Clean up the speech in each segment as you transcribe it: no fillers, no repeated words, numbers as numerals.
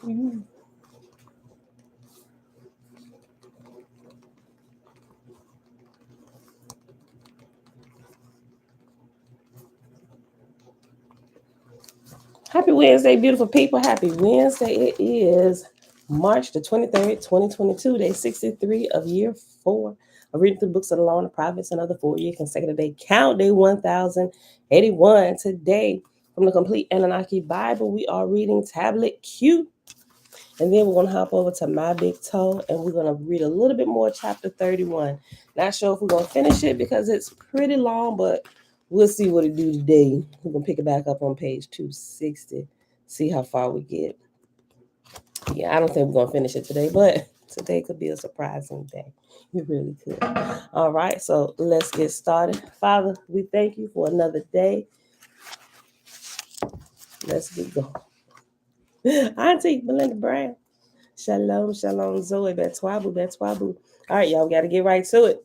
Mm. Happy Wednesday, beautiful people. Happy Wednesday. It is March the 23rd, 2022, day 63 of year 4. I'm reading through the books of the law and the prophets, another 4-year consecutive day count, day 1081. Today, from the complete Annunaki Bible, we are reading tablet Q. And then we're going to hop over to My Big Toe and we're going to read a little bit more, chapter 31. Not sure if we're going to finish it because it's pretty long, but we'll see what it do today. We're going to pick it back up on page 260, see how far we get. Yeah, I don't think we're going to finish it today, but today could be a surprising day. It really could. All right, so let's get started. Father, we thank you for another day. Let's get going. Auntie Belinda Brown. Shalom, shalom, Zoe, Betwabu, Betwabu. All right, y'all, we got to get right to it.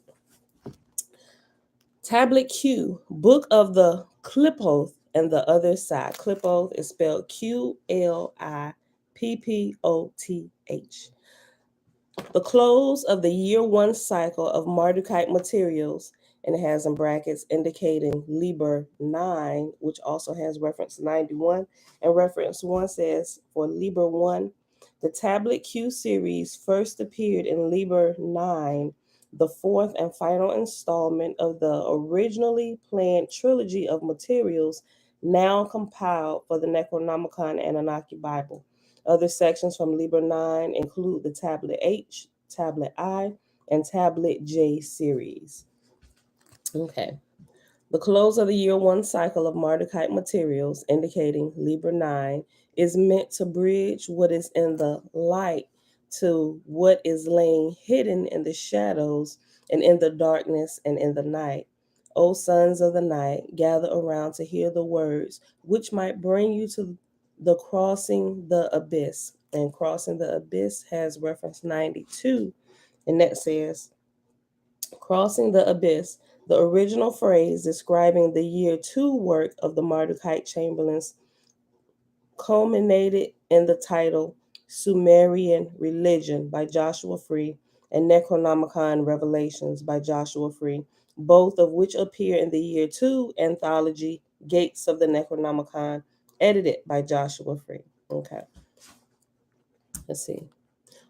Tablet Q, Book of the Qlippoth and the Other Side. Qlippoth is spelled Qlippoth. The close of the year 1 cycle of Mardukite materials, and it has in brackets indicating Liber 9, which also has reference 91. And reference 1 says for Liber 1, the Tablet Q series first appeared in Liber 9, the 4th and final installment of the originally planned trilogy of materials now compiled for the Necronomicon Annunaki Bible. Other sections from Liber 9 include the Tablet H, Tablet I, and Tablet J series. Okay. The close of the year 1 cycle of Mardukite materials, indicating Liber 9, is meant to bridge what is in the light to what is laying hidden in the shadows and in the darkness and in the night. O sons of the night, gather around to hear the words which might bring you to the crossing the abyss. And crossing the abyss has reference 92, and that says, crossing the abyss, the original phrase describing the year 2 work of the Mardukite Chamberlains, culminated in the title Sumerian Religion by Joshua Free and Necronomicon Revelations by Joshua Free, both of which appear in the year 2 anthology Gates of the Necronomicon, edited by Joshua Free. Okay, let's see.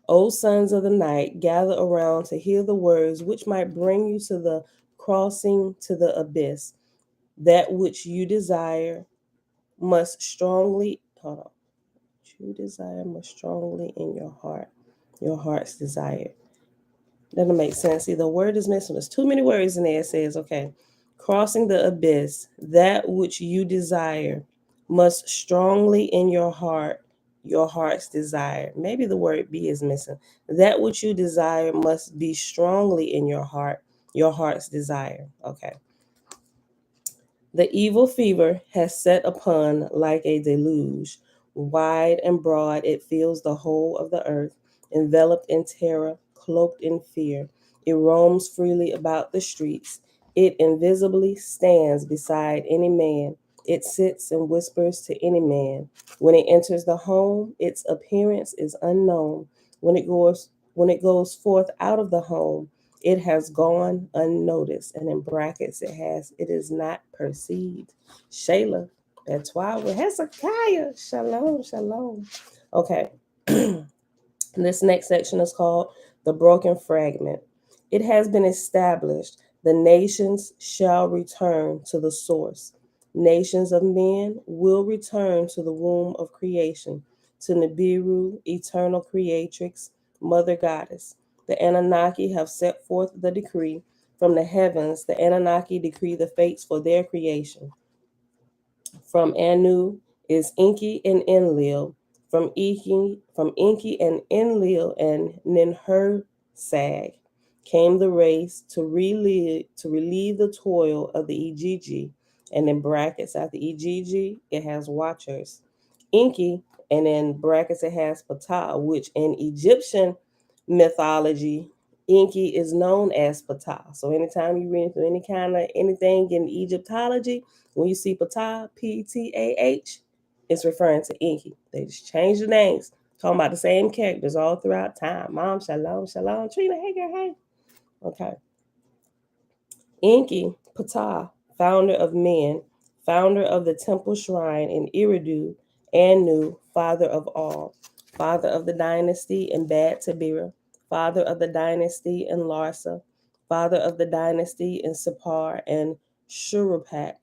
O sons of the night, gather around to hear the words which might bring you to the crossing to the abyss. That which you desire must strongly, hold on. You desire must strongly in your heart's desire. Doesn't make sense. Either word is missing. There's too many words in there. It says, okay, crossing the abyss, that which you desire must strongly in your heart's desire. Maybe the word be is missing. That which you desire must be strongly in your heart's desire. Okay. The evil fever has set upon like a deluge. Wide and broad, it fills the whole of the earth, enveloped in terror, cloaked in fear. It roams freely about the streets. It invisibly stands beside any man. It sits and whispers to any man. When it enters the home, its appearance is unknown. When it goes forth out of the home, it has gone unnoticed. And in brackets, it is not perceived. Shayla, that's why we're Hezekiah. Shalom, shalom. Okay. This next section is called The Broken Fragment. It has been established the nations shall return to the source. Nations of men will return to the womb of creation, to Nibiru, eternal creatrix, mother goddess. The Anunnaki have set forth the decree. From the heavens, the Anunnaki decree the fates for their creation. From Anu is Enki and Enlil. From Enki and Enlil and Ninhursag came the race to relieve the toil of the Igigi. And in brackets after Igigi, it has watchers. Enki, and in brackets it has Ptah, which in Egyptian mythology, Enki is known as Ptah. So anytime you read through any kind of anything in Egyptology, when you see Ptah, Ptah, it's referring to Enki. They just changed the names. Talking about the same characters all throughout time. Mom, shalom, shalom. Trina, hey girl, hey. Okay. Enki, Ptah, founder of men, founder of the temple shrine in Eridu, Anu, father of all, father of the dynasty in Bad Tabira, father of the dynasty in Larsa, father of the dynasty in Sippar and Shuruppak.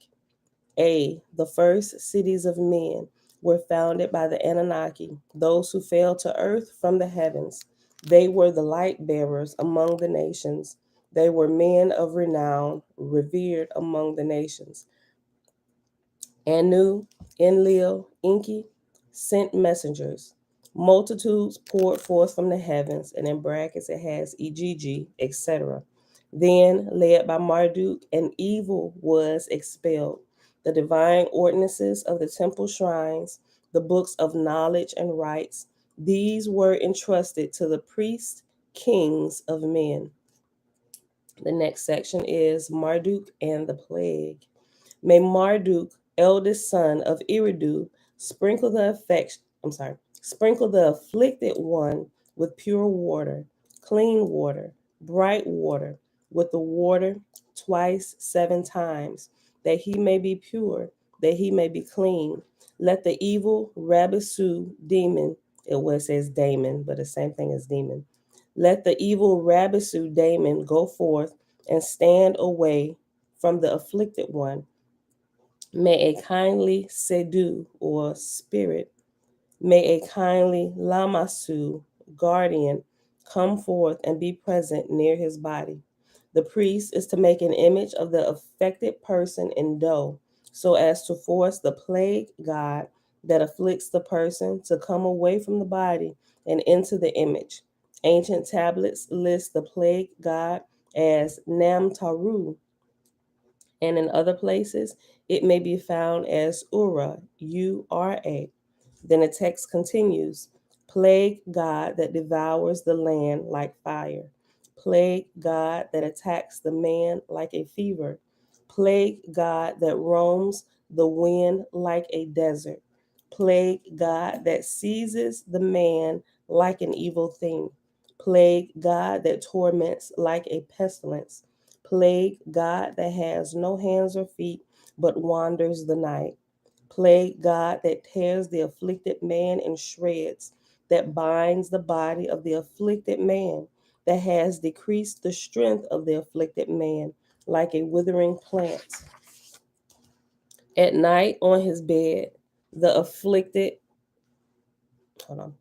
The first cities of men were founded by the Annunaki, those who fell to earth from the heavens. They were the light bearers among the nations. They were men of renown, revered among the nations. Anu, Enlil, Enki sent messengers. Multitudes poured forth from the heavens, and in brackets it has EGG, etc. Then, led by Marduk, an evil was expelled. The divine ordinances of the temple shrines, the books of knowledge and rites, these were entrusted to the priests, kings of men. The next section is Marduk and the plague. May Marduk, eldest son of Eridu, sprinkle the afflicted one with pure water, clean water, bright water, with the water twice 7 times, that he may be pure, that he may be clean. Let the evil Rabisu demon, it says daemon, but the same thing as demon. Let the evil Rabisu daemon go forth and stand away from the afflicted one. May a kindly Sedu or spirit, may a kindly Lamasu guardian come forth and be present near his body. The priest is to make an image of the affected person in dough, so as to force the plague god that afflicts the person to come away from the body and into the image. Ancient tablets list the plague god as Namtaru, and in other places it may be found as Ura, Ura. Then the text continues, plague God that devours the land like fire, plague God that attacks the man like a fever, plague God that roams the wind like a desert, plague God that seizes the man like an evil thing, plague God that torments like a pestilence, plague God that has no hands or feet but wanders the night, plague God that tears the afflicted man in shreds, that binds the body of the afflicted man, that has decreased the strength of the afflicted man like a withering plant. At night on his bed, the afflicted, hold on.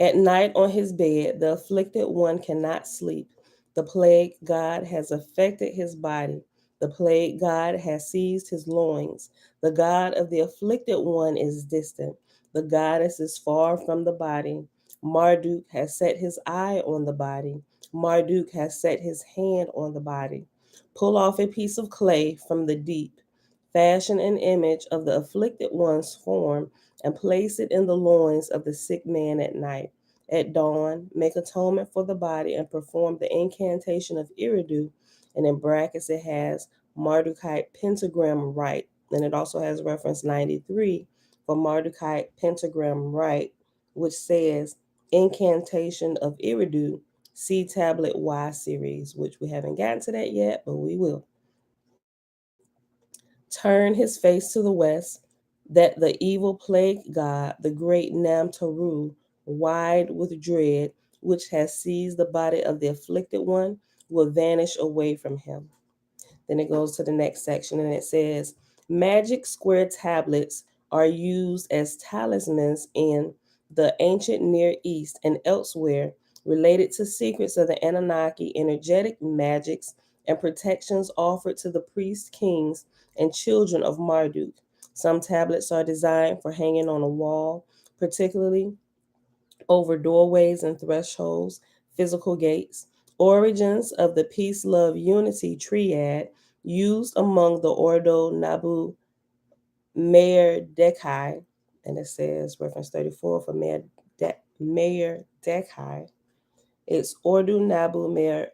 At night on his bed, the afflicted one cannot sleep. The plague God has affected his body. The plague God has seized his loins. The God of the afflicted one is distant. The goddess is far from the body. Marduk has set his eye on the body. Marduk has set his hand on the body. Pull off a piece of clay from the deep. Fashion an image of the afflicted one's form and place it in the loins of the sick man at night. At dawn, make atonement for the body and perform the incantation of Eridu. And in brackets, it has Mardukite pentagram rite. And it also has reference 93 for Mardukite pentagram rite, which says incantation of Eridu, see tablet Y series, which we haven't gotten to that yet, but we will. Turn his face to the west, that the evil plague god, the great Namtaru, wide with dread, which has seized the body of the afflicted one, will vanish away from him. Then it goes to the next section and it says, magic square tablets are used as talismans in the ancient Near East and elsewhere related to secrets of the Anunnaki, energetic magics, and protections offered to the priests, kings, and children of Marduk. Some tablets are designed for hanging on a wall, particularly over doorways and thresholds, physical gates. Origins of the peace, love, unity triad used among the Ordo Nabu Meir Dekai, and it says reference 34 for Meir Dekai. It's Ordo Nabu Meir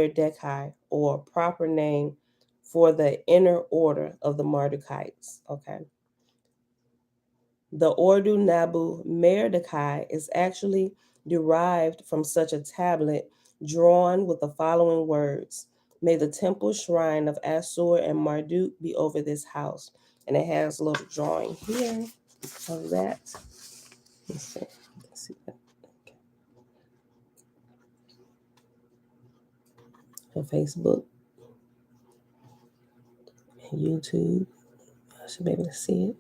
Dekai, or proper name for the inner order of the Mardukites. Okay. The Ordu Nabu Merdecai is actually derived from such a tablet drawn with the following words: May the temple shrine of Assur and Marduk be over this house. And it has a little drawing here of that. Let's see. Let's see that. For Facebook, YouTube. I should be able to see it.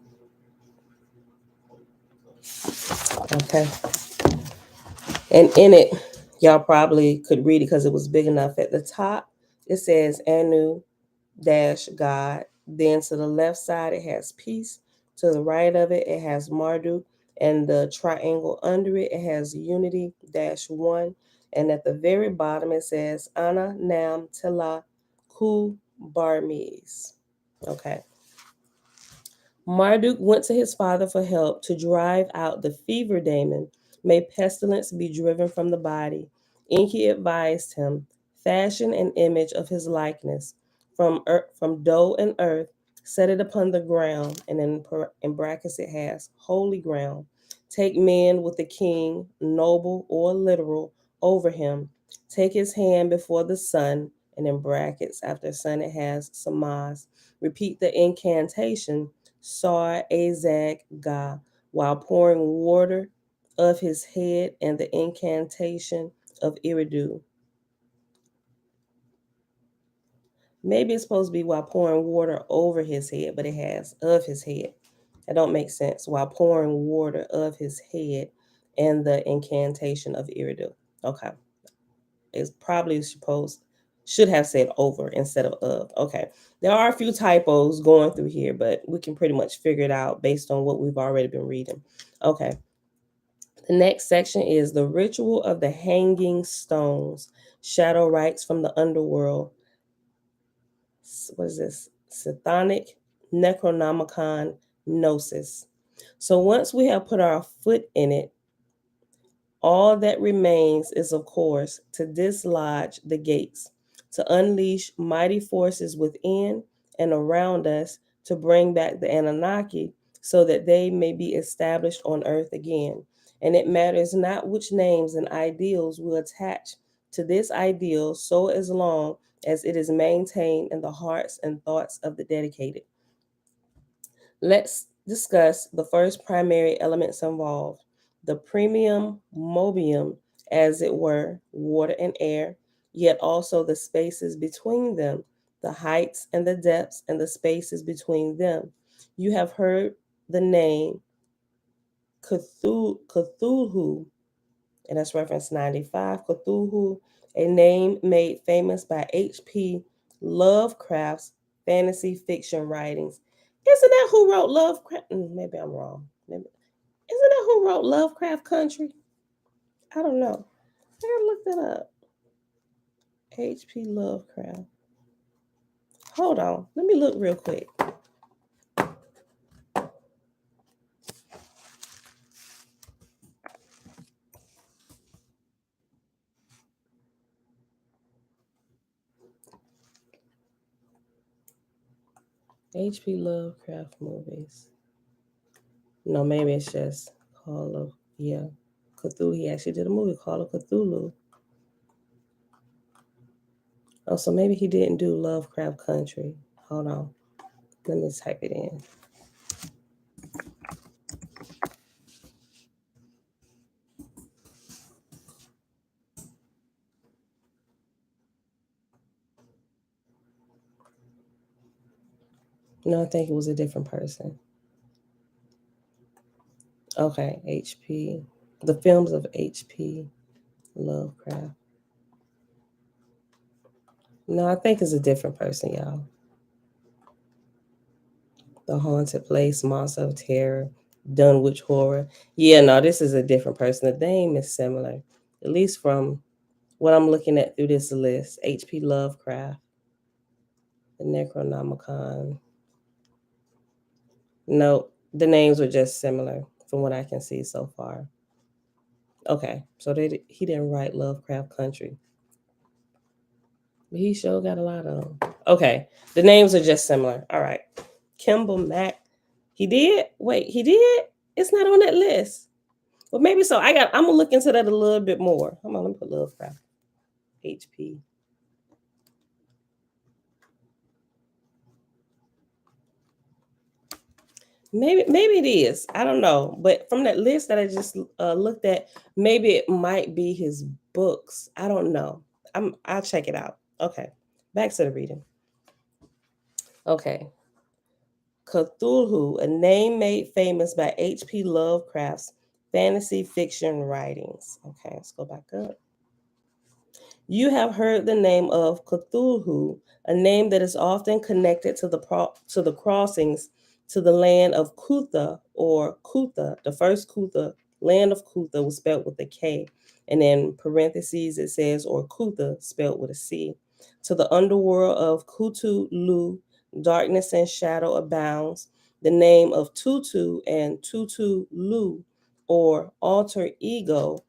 Okay. And in it, y'all probably could read it because it was big enough. At the top, it says Anu dash God. Then to the left side, it has peace. To the right of it, it has Marduk. And the triangle under it, it has unity dash one. And at the very bottom, it says Ana Nam Tela Ku Barmes. Okay. Marduk went to his father for help to drive out the fever demon. May pestilence be driven from the body. Enki advised him, fashion an image of his likeness from dough and earth, set it upon the ground, and in brackets it has holy ground. Take men with the king, noble or literal, over him. Take his hand before the sun, and in brackets after sun it has samaz. Repeat the incantation Sar Azag Ga while pouring water of his head and the incantation of Iridu. Maybe it's supposed to be while pouring water over his head, but it has of his head. That don't make sense. While pouring water of his head and the incantation of Iridu. Okay. It's probably should have said over instead of. Okay. There are a few typos going through here, but we can pretty much figure it out based on what we've already been reading. Okay. The next section is the ritual of the hanging stones, shadow rites from the underworld. What is this? Sethonic Necronomicon Gnosis. So once we have put our foot in it, all that remains is, of course, to dislodge the gates, to unleash mighty forces within and around us to bring back the Annunaki so that they may be established on earth again. And it matters not which names and ideals we attach to this ideal, so as long as it is maintained in the hearts and thoughts of the dedicated. Let's discuss the first primary elements involved: the premium mobium, as it were, water and air, yet also the spaces between them, the heights and the depths and the spaces between them. You have heard the name Cthulhu, and that's reference 95. Cthulhu, a name made famous by H.P. Lovecraft's fantasy fiction writings. Isn't that who wrote Lovecraft? Maybe I'm wrong. Isn't that who wrote Lovecraft Country? I don't know. I gotta look that up. H.P. Lovecraft. Hold on. Let me look real quick. H.P. Lovecraft movies. No, maybe it's just Call of, yeah, Cthulhu. He actually did a movie called Cthulhu. Oh, so maybe he didn't do Lovecraft Country. Hold on. Let me type it in. No, I think it was a different person. Okay, HP. The films of HP Lovecraft. No, I think it's a different person, y'all. The Haunted Place, Monster of Terror, Dunwich Horror. Yeah, no, this is a different person. The name is similar, at least from what I'm looking at through this list. H.P. Lovecraft, the Necronomicon. No, the names were just similar from what I can see so far. Okay, so he didn't write Lovecraft Country. But he sure got a lot of them. Okay, the names are just similar. All right. Kimball Mack. He did? Wait, he did? It's not on that list. Well, maybe so. I'm gonna look into that a little bit more. Hold on, let me put Lovecraft. HP. Maybe it is. I don't know. But from that list that I just looked at, maybe it might be his books. I don't know. I'll check it out. Okay. Back to the reading. Okay. Cthulhu, a name made famous by H.P. Lovecraft's fantasy fiction writings. Okay, let's go back up. You have heard the name of Cthulhu, a name that is often connected to the crossings to the land of Kutha or Kutha. The first Kutha, land of Kutha, was spelled with a K, and in parentheses it says or Kutha, spelled with a C. To the underworld of Cthulhu, darkness and shadow abounds. The name of Tutu and Cthulhu, or alter ego,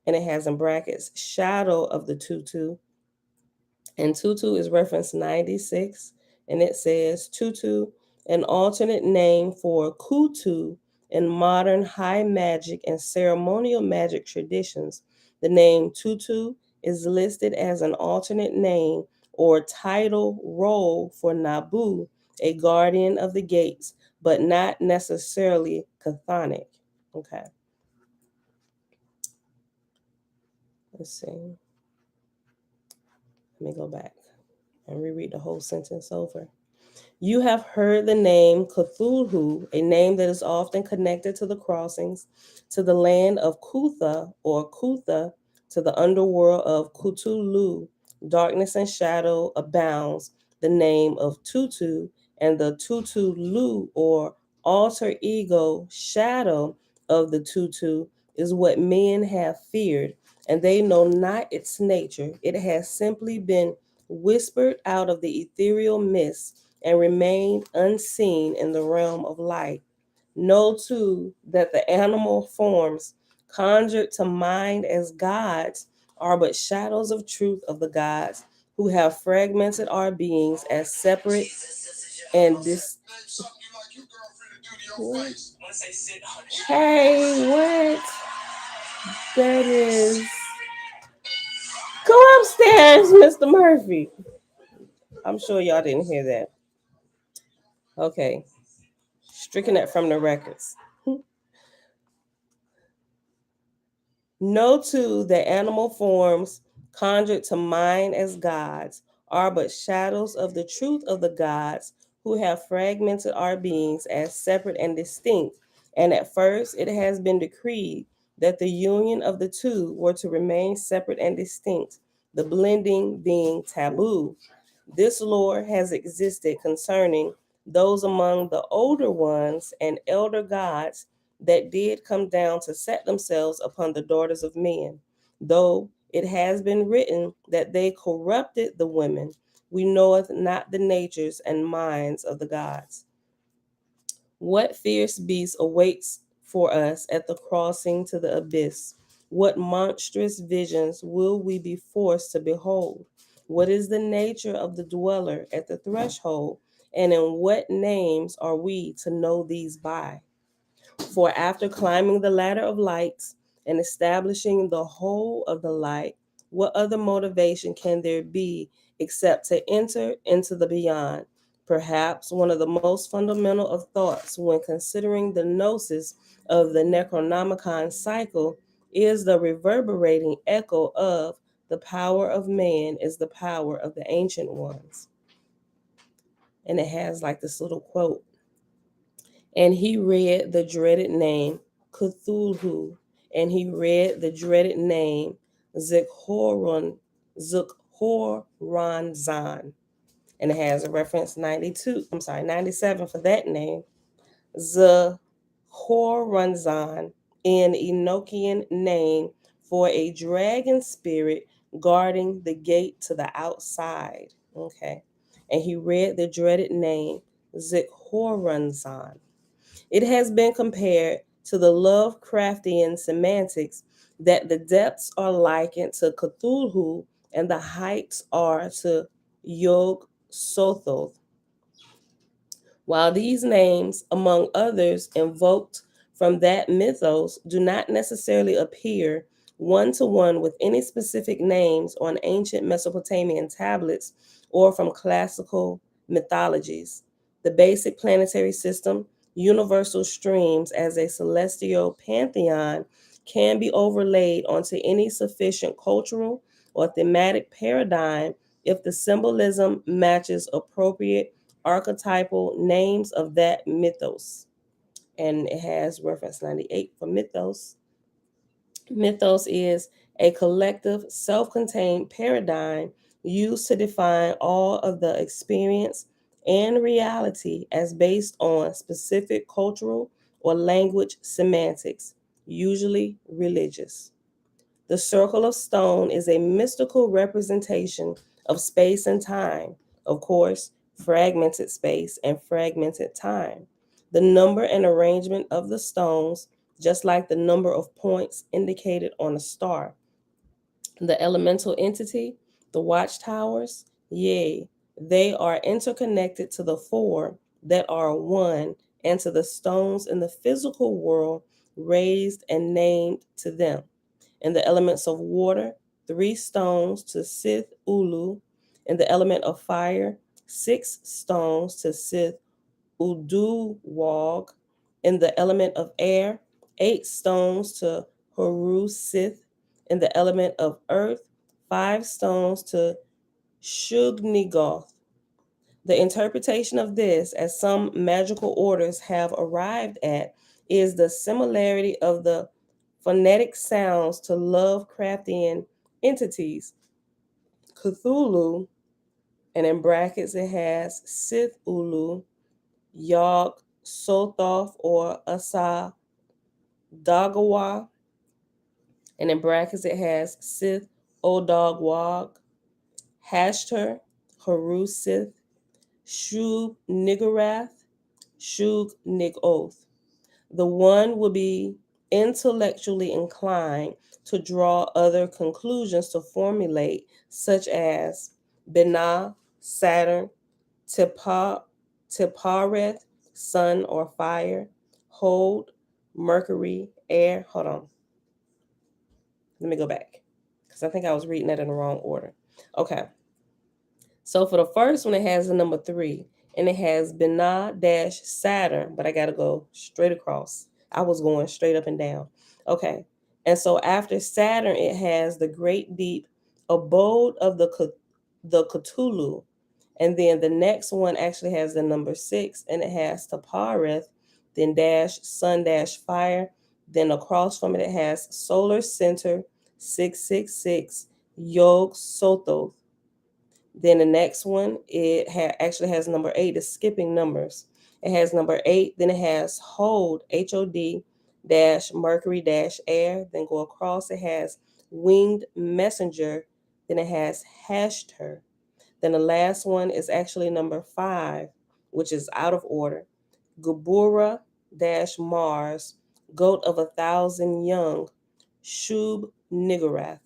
and it has in brackets shadow of the tutu. And tutu is reference 96, and it says tutu, an alternate name for kutu in modern high magic and ceremonial magic traditions. The name tutu is listed as an alternate name or title role for Nabu, a guardian of the gates, but not necessarily chthonic. Okay, let's see. Let me go back and reread the whole sentence over. You have heard the name Cthulhu, a name that is often connected to the crossings, to the land of Kutha or Kutha, to the underworld of Cthulhu. Darkness and shadow abounds. The name of Tutu and the Cthulhu or alter ego shadow of the Tutu is what men have feared, and they know not its nature. It has simply been whispered out of the ethereal mist and remained unseen in the realm of light. Know too that the animal forms conjured to mind as gods are but shadows of truth of the gods who have fragmented our beings as separate and what? Hey, what? That is. Go upstairs, Mr. Murphy. I'm sure y'all didn't hear that. Okay. Stricken that from the records. Know too that animal forms conjured to mind as gods are but shadows of the truth of the gods who have fragmented our beings as separate and distinct. And at first it has been decreed that the union of the two were to remain separate and distinct, the blending being taboo. This lore has existed concerning those among the older ones and elder gods that did come down to set themselves upon the daughters of men, though it has been written that they corrupted the women. We knoweth not the natures and minds of the gods. What fierce beast awaits for us at the crossing to the abyss? What monstrous visions will we be forced to behold? What is the nature of the dweller at the threshold? And in what names are we to know these by? For after climbing the ladder of lights and establishing the whole of the light, what other motivation can there be except to enter into the beyond? Perhaps one of the most fundamental of thoughts when considering the gnosis of the Necronomicon cycle is the reverberating echo of the power of man is the power of the ancient ones. And it has like this little quote. And he read the dreaded name Cthulhu, and he read the dreaded name Zikhoron, Zikhoronzan. And it has a reference 97 for that name. Zikhoronzan, an Enochian name for a dragon spirit guarding the gate to the outside. Okay. And he read the dreaded name Zikhoronzan. It has been compared to the Lovecraftian semantics that the depths are likened to Cthulhu and the heights are to Yog Sothoth. While these names, among others, invoked from that mythos do not necessarily appear one to one with any specific names on ancient Mesopotamian tablets or from classical mythologies. The basic planetary system, universal streams as a celestial pantheon, can be overlaid onto any sufficient cultural or thematic paradigm if the symbolism matches appropriate archetypal names of that mythos. And it has reference 98 for mythos. Mythos is a collective, self contained paradigm used to define all of the experience and reality as based on specific cultural or language semantics, usually religious. The circle of stone is a mystical representation of space and time, of course, fragmented space and fragmented time. The number and arrangement of the stones, just like the number of points indicated on a star. The elemental entity, the watchtowers, yea, they are interconnected to the four that are one and to the stones in the physical world raised and named to them. In the elements of water, 3 stones to Sith Ulu. In the element of fire, 6 stones to Sith Uduwag. In the element of air, 8 stones to Horu Sith. In the element of earth, 5 stones to Shugnigoth. The interpretation of this, as some magical orders have arrived at, is the similarity of the phonetic sounds to Lovecraftian entities. Cthulhu, and in brackets it has Sith Ulu, Yog Sothoth or Asa Dagawa, and in brackets it has Sith Odogwag, Hashter, Haru Sith, Shub Niggurath, Shug Nigoth. The one will be intellectually inclined to draw other conclusions to formulate, such as Binah, Saturn, Tiphareth, sun or fire, Hold, Mercury, air. Hold on. Let me go back because I think I was reading that in the wrong order. Okay. So for the first one, it has the number 3 and it has Binah dash Saturn, but I got to go straight across. I was going straight up and down. Okay. And so after Saturn, it has the great deep abode of the Cthulhu. And then the next one actually has the number 6 and it has Tapareth, then dash sun dash fire. Then across from it, it has solar center 666 Yog Sothoth. Then the next one, it actually has number 8. It's skipping numbers. It has number 8. Then it has hold, HOD, dash Mercury, dash air. Then go across. It has winged messenger. Then it has hashed her. Then the last one is actually number 5, which is out of order. Gabura, dash Mars, goat of 1,000 young, Shub Niggurath.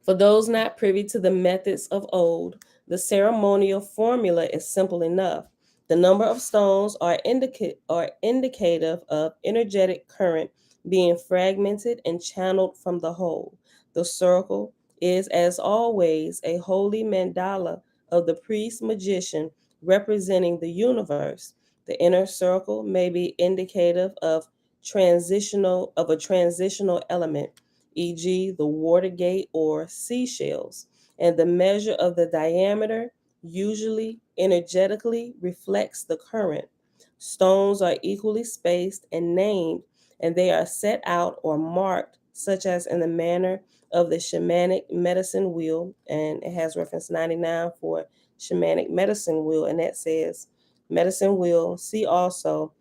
For those not privy to the methods of old, the ceremonial formula is simple enough. The number of stones are indicative of energetic current being fragmented and channeled from the whole. The circle is, as always, a holy mandala of the priest magician representing the universe. The inner circle may be indicative of a transitional element, e.g., the Watergate or seashells, and the measure of the diameter usually energetically reflects the current. Stones are equally spaced and named, and they are set out or marked, such as in the manner of the shamanic medicine wheel, and it has reference 99 for shamanic medicine wheel, and that says medicine wheel. See also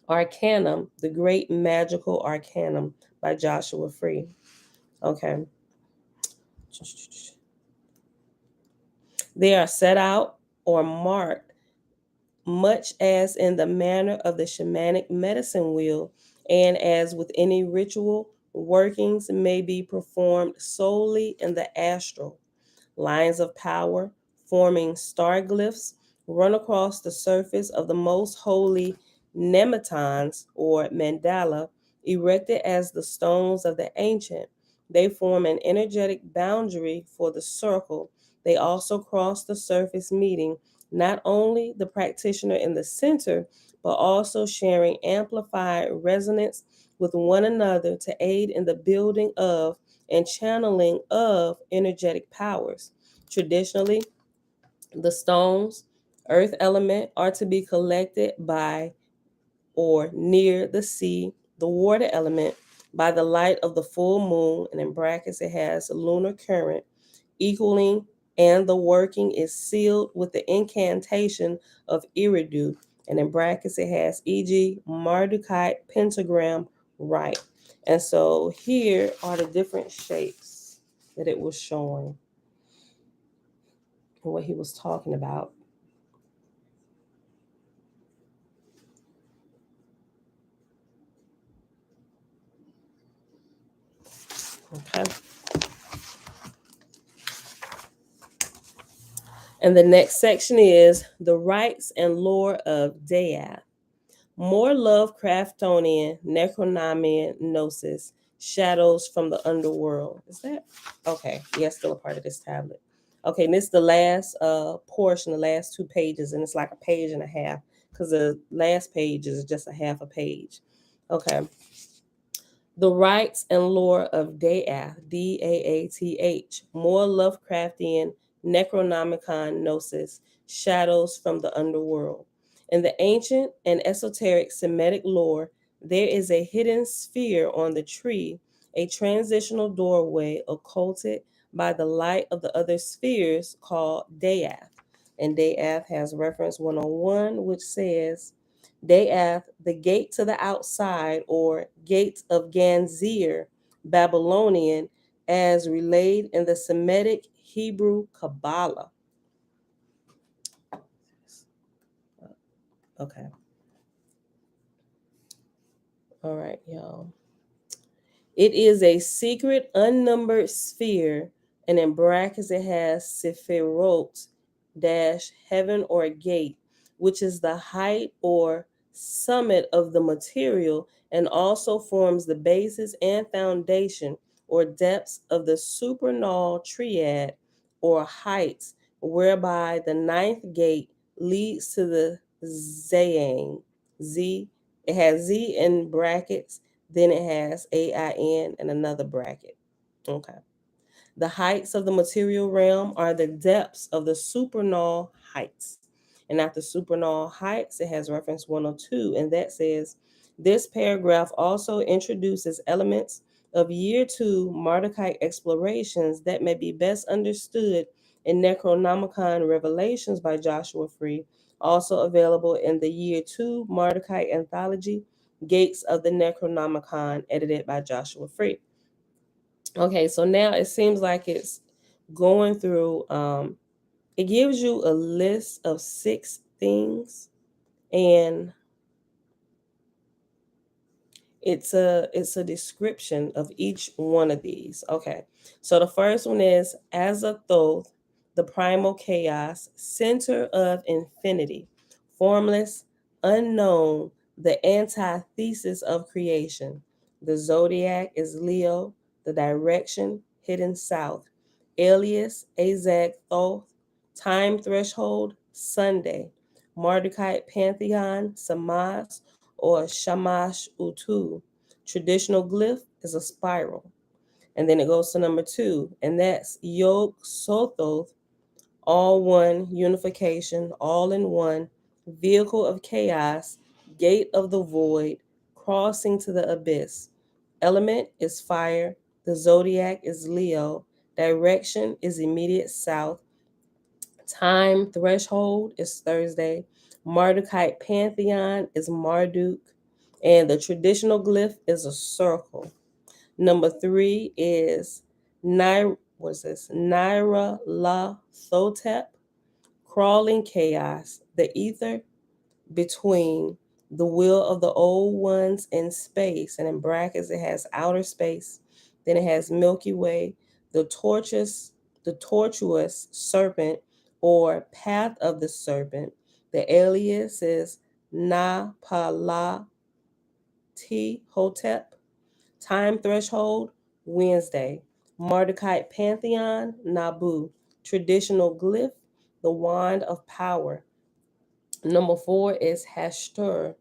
Arcanum, the Great Magical Arcanum by Joshua Free. Okay. They are set out or marked much as in the manner of the shamanic medicine wheel, and as with any ritual, workings may be performed solely in the astral. Lines of power forming star glyphs run across the surface of the most holy nematons or mandala, erected as the stones of the ancient. They form an energetic boundary for the circle. They also cross the surface, meeting not only the practitioner in the center, but also sharing amplified resonance with one another to aid in the building of and channeling of energetic powers. Traditionally, the stones, earth element, are to be collected by or near the sea, the water element, by the light of the full moon, and in brackets it has lunar current, equaling, and the working is sealed with the incantation of Iridu, and in brackets it has e.g. Mardukite pentagram right. And so here are the different shapes that it was showing and what he was talking about. Okay. And the next section is the rites and lore of Daath. More Lovecraftonian, Necronomian gnosis, shadows from the underworld. Is that okay? Yeah, still a part of this tablet. Okay, and this is the last portion, the last 2 pages, and it's like a page and a half because the last page is just a half a page. Okay. The rites and lore of Daath, Daath, more Lovecraftian, Necronomicon gnosis, shadows from the underworld. In the ancient and esoteric Semitic lore, there is a hidden sphere on the tree, a transitional doorway occulted by the light of the other spheres called Daath. And Daath has reference 101, which says, Daath, the gate to the outside, or gate of Ganzir, Babylonian, as relayed in the Semitic Hebrew Kabbalah. Okay. All right, y'all. It is a secret, unnumbered sphere, and in brackets it has Sephirot dash heaven or gate, which is the height or summit of the material and also forms the basis and foundation or depths of the supernal triad or heights, whereby the ninth gate leads to the Zayang. Z, it has Z in brackets, then it has AIN and another bracket. Okay. The heights of the material realm are the depths of the supernal heights. And after supernal heights, it has reference 102, and that says, this paragraph also introduces elements of year 2 Mardukite explorations that may be best understood in Necronomicon Revelations by Joshua Free, also available in the year 2 Mardukite anthology, Gates of the Necronomicon, edited by Joshua Free. Okay, so now it seems like it's going through, it gives you a list of 6 things, and it's a description of each one of these. Okay, so the first one is Azathoth, the primal chaos, center of infinity, formless, unknown, the antithesis of creation. The zodiac is Leo, the direction hidden south. Alias Azag Thoth, time threshold Sunday. Mardukite pantheon Samaz or Shamash Utu. Traditional glyph is a spiral. And then it goes to number 2, and that's Yog Sothoth, all one, unification, all in one, vehicle of chaos, gate of the void, crossing to the abyss. Element is fire, the zodiac is Leo, direction is immediate south, time threshold is Thursday, Mardukite pantheon is Marduk, and the traditional glyph is a circle. Number 3 is Naira La Thotep, crawling chaos, the ether between the will of the old ones in space, and in brackets it has outer space. Then it has Milky Way, the tortuous serpent or path of the serpent. The alias is Napalati Hotep. Time threshold, Wednesday. Mardukite Pantheon, Nabu. Traditional glyph, the wand of power. Number 4 is Hashtur,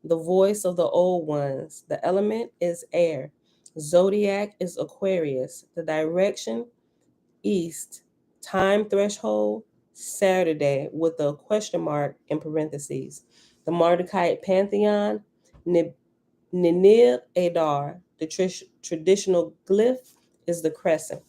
the voice of the old ones. The element is air. Zodiac is Aquarius. The direction, east. Time threshold, Saturday, with a question mark in parentheses. The Mardukite Pantheon, Ninib Adar. The traditional glyph is the crescent.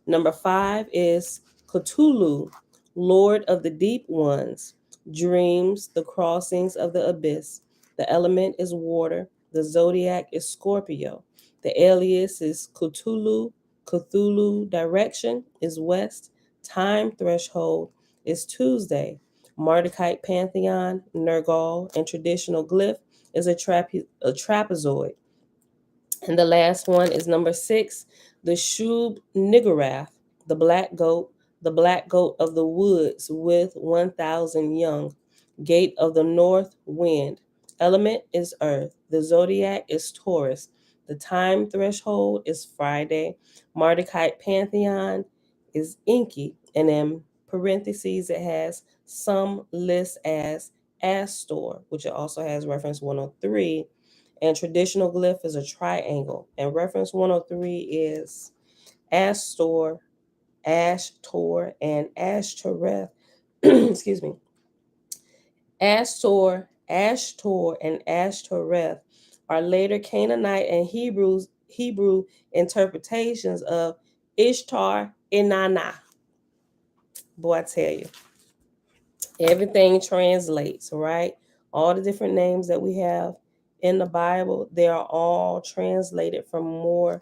Number 5 is Cthulhu, Lord of the Deep Ones, dreams, the crossings of the abyss. The element is water. The zodiac is Scorpio. The alias is Cthulhu. Cthulhu direction is west. Time threshold is Tuesday. Mardukite Pantheon, Nergal, and traditional glyph is a trapezoid. And the last one is number 6, the Shub Niggurath, the black goat of the woods with 1,000 young. Gate of the north wind. Element is earth. The zodiac is Taurus. The time threshold is Friday. Mardukite Pantheon is Inky. And in parentheses, it has some list as Astral, which it also has reference 103. And traditional glyph is a triangle. And reference 103 is Astor, Ashtor, and Ashtoreth. Excuse me. Ashtor, and Ashtoreth are later Canaanite and Hebrew interpretations of Ishtar Inanna. Boy, I tell you, everything translates, right? All the different names that we have in the Bible, they are all translated from more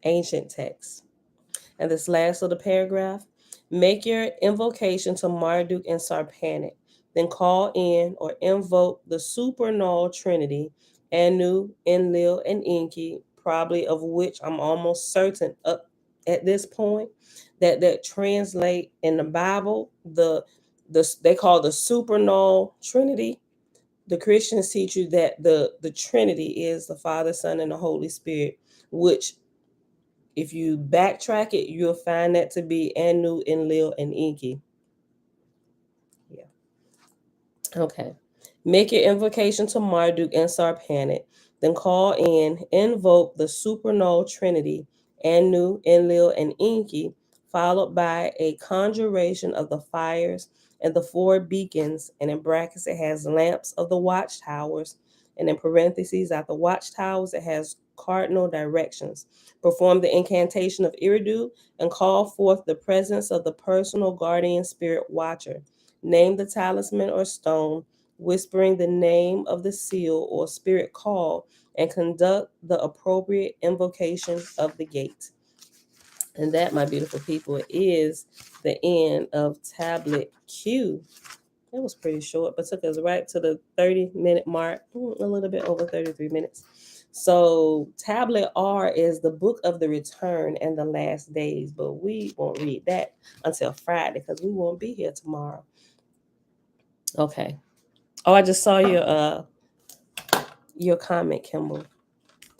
ancient texts. And this last little paragraph, make your invocation to Marduk and Sarpanet, then call in or invoke the supernull trinity, Anu, Enlil, and Enki, probably of which I'm almost certain up at this point that translate in the Bible, they call the supernull trinity. The Christians teach you that the Trinity is the Father, Son, and the Holy Spirit, which if you backtrack it, you'll find that to be Anu, Enlil, and Enki. Yeah. Okay. Make your invocation to Marduk and Sarpanet. Then call in, invoke the supernull trinity, Anu, Enlil, and Enki, followed by a conjuration of the fires and the 4 beacons. And in brackets, it has lamps of the watchtowers. And in parentheses, at the watchtowers, it has cardinal directions. Perform the incantation of Iridu and call forth the presence of the personal guardian spirit watcher. Name the talisman or stone, whispering the name of the seal or spirit call, and conduct the appropriate invocation of the gate. And that, my beautiful people, is the end of tablet Q. It was pretty short, but took us right to the 30-minute mark, a little bit over 33 minutes. So tablet R is the book of the return and the last days, but we won't read that until Friday because we won't be here tomorrow. Okay. Oh, I just saw your comment, Kimball.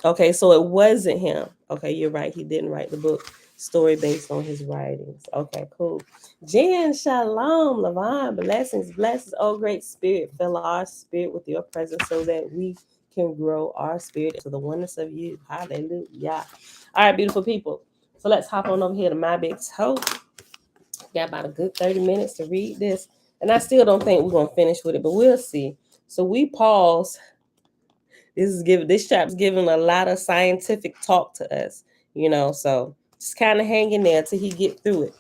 Okay, so it wasn't him. Okay, you're right. He didn't write the book. Story based on his writings. Okay, cool. Jan, shalom, Levon, blessings. Oh, great spirit, fill our spirit with your presence so that we can grow our spirit to the oneness of you. Hallelujah. All right, beautiful people. So let's hop on over here to My Big Toe. Got about a good 30 minutes to read this. And I still don't think we're going to finish with it, but we'll see. So we pause. This chap's giving a lot of scientific talk to us, so just kind of hang in there till he get through it.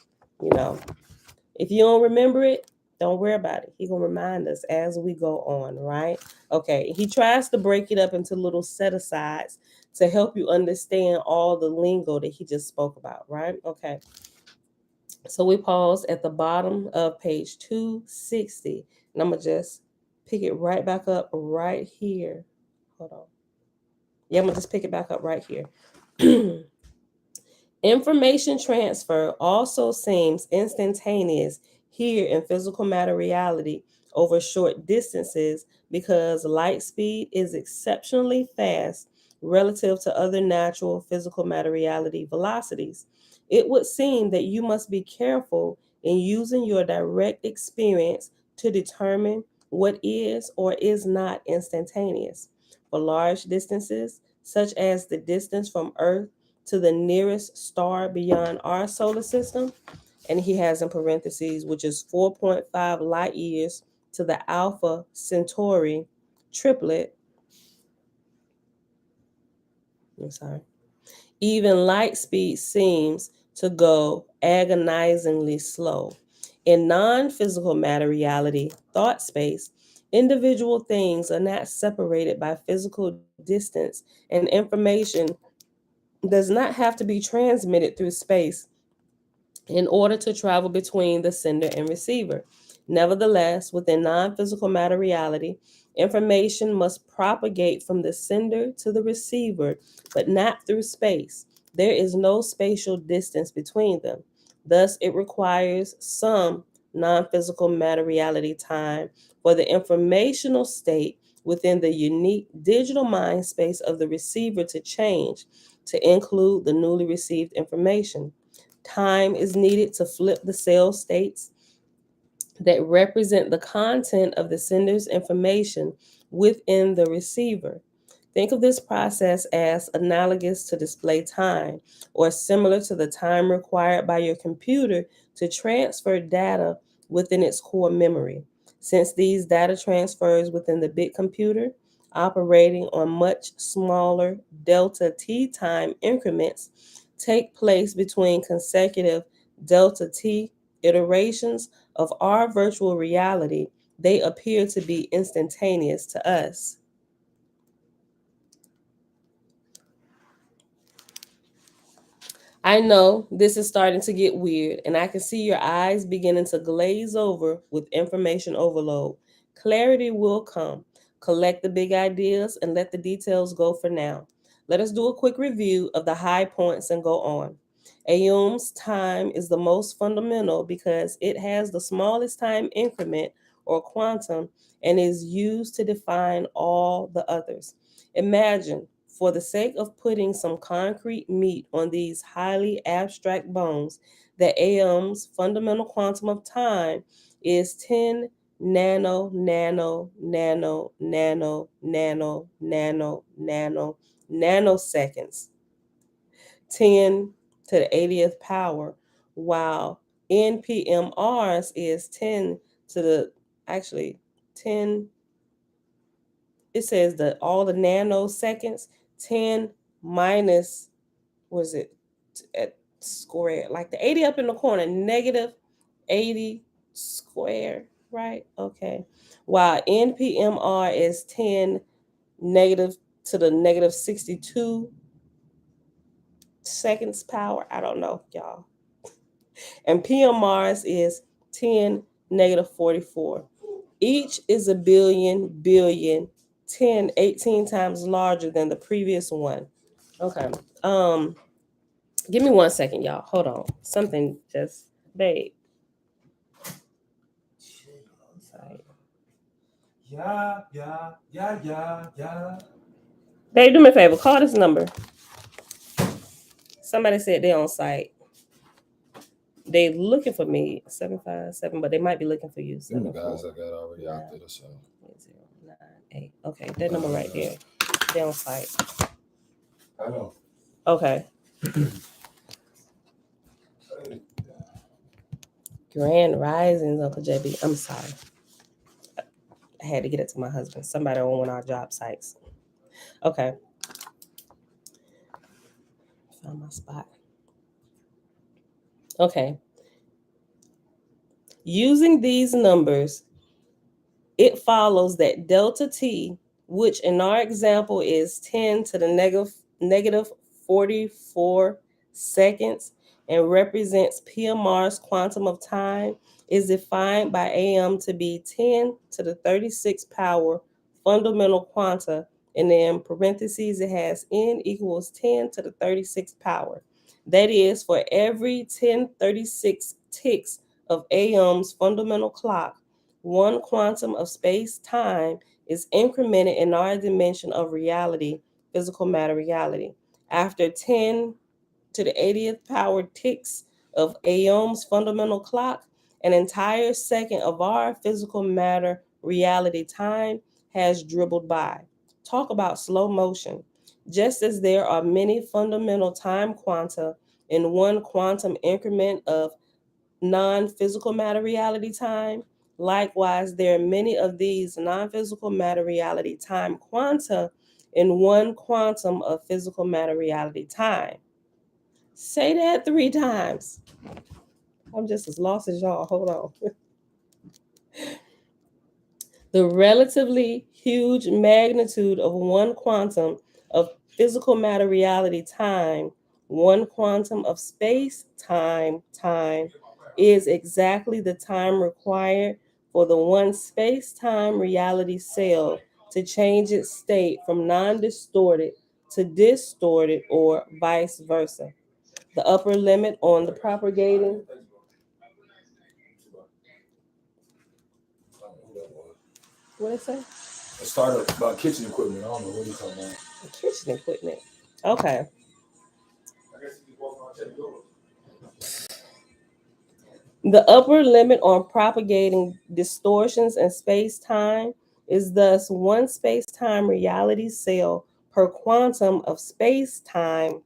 If you don't remember it, don't worry about it. He gonna remind us as we go on, right? Okay, he tries to break it up into little set-asides to help you understand all the lingo that he just spoke about, right? Okay. So we pause at the bottom of page 260, and I'm gonna just pick it right back up right here. Hold on. Yeah, I'm gonna just pick it back up right here. Information transfer also seems instantaneous here in physical matter reality over short distances because light speed is exceptionally fast relative to other natural physical matter reality velocities. It would seem that you must be careful in using your direct experience to determine what is or is not instantaneous. For large distances, such as the distance from Earth to the nearest star beyond our solar system, and he has in parentheses, which is 4.5 light years to the Alpha Centauri triplet. I'm sorry. Even light speed seems to go agonizingly slow. In non physical matter reality, thought space, individual things are not separated by physical distance, and information does not have to be transmitted through space in order to travel between the sender and receiver. Nevertheless, within non physical matter reality, information must propagate from the sender to the receiver, but not through space. There is no spatial distance between them. Thus, it requires some non physical matter reality time for the informational state within the unique digital mind space of the receiver to change to include the newly received information. Time is needed to flip the cell states that represent the content of the sender's information within the receiver. Think of this process as analogous to display time or similar to the time required by your computer to transfer data within its core memory. Since these data transfers within the bit computer, operating on much smaller delta t time increments, take place between consecutive delta t iterations of our virtual reality, they appear to be instantaneous to us. I know this is starting to get weird, and I can see your eyes beginning to glaze over with information overload. Clarity will come. Collect the big ideas and let the details go for now. Let us do a quick review of the high points and go on. Ayum's time is the most fundamental because it has the smallest time increment or quantum and is used to define all the others. Imagine, for the sake of putting some concrete meat on these highly abstract bones, that AM's fundamental quantum of time is 10 nanoseconds, 10 to the 80th power, while NPMR's is 10 to the, actually, 10, it says that all the nanoseconds, 10 minus, was it at square, like the 80 up in the corner, negative 80 square, right? Okay. While NPMR is 10 negative to the negative 62 seconds power. I don't know, y'all. And PMR's is 10 negative 44. Each is a billion, 10, 18 times larger than the previous one. Okay. Give me 1 second, y'all. Hold on. Something just, babe. Sorry. Yeah. Babe, do me a favor. Call this number. Somebody said they're on site. They looking for me, 757, but they might be looking for you. Them the guys I got already out there, so. 098. Okay, that number right there. They're on site. I know. Okay. Grand Risings, Uncle JB. I'm sorry. I had to get it to my husband. Somebody on one of our job sites. Okay. Found my spot. Okay. Using these numbers, it follows that delta t, which in our example is 10 to the negative 44 seconds and represents PMR's quantum of time, is defined by AM to be 10 to the 36 power fundamental quanta, and then parentheses it has n equals 10 to the 36 power. That is, for every 1036 ticks of Aum's fundamental clock, one quantum of space-time is incremented in our dimension of reality, physical matter reality. After 10 to the 80th power ticks of Aum's fundamental clock, an entire second of our physical matter reality time has dribbled by. Talk about slow motion. Just as there are many fundamental time quanta in one quantum increment of non physical matter reality time, likewise, there are many of these non physical matter reality time quanta in one quantum of physical matter reality time. Say that 3 times. I'm just as lost as y'all. Hold on. The relatively huge magnitude of one quantum of physical matter reality time, one quantum of space time, is exactly the time required for the one space time reality cell to change its state from non distorted to distorted or vice versa. The upper limit on the propagating. What did it say? It started about kitchen equipment. I don't know what he's talking about. Kitchen equipment. Okay. The upper limit on propagating distortions in space time is thus one space time reality cell per quantum of space time.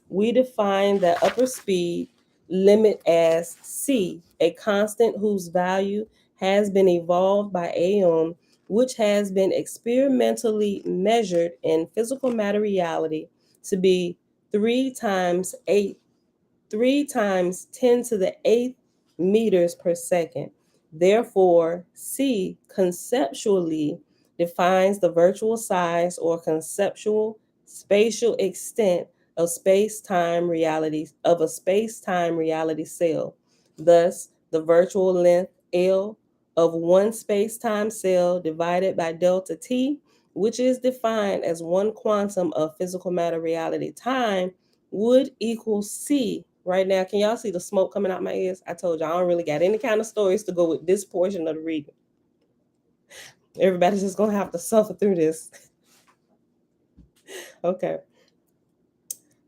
We define the upper speed limit as c, a constant whose value has been evolved by Aum, which has been experimentally measured in physical matter reality to be 3 times 8 3 times 10 to the 8th meters per second. Therefore, C conceptually defines the virtual size or conceptual spatial extent of space-time reality of a space-time reality cell. Thus, the virtual length L of one space-time cell divided by delta T, which is defined as one quantum of physical matter reality time, would equal C. Right now, can y'all see the smoke coming out my ears? I told y'all I don't really got any kind of stories to go with this portion of the reading. Everybody's just gonna have to suffer through this. Okay.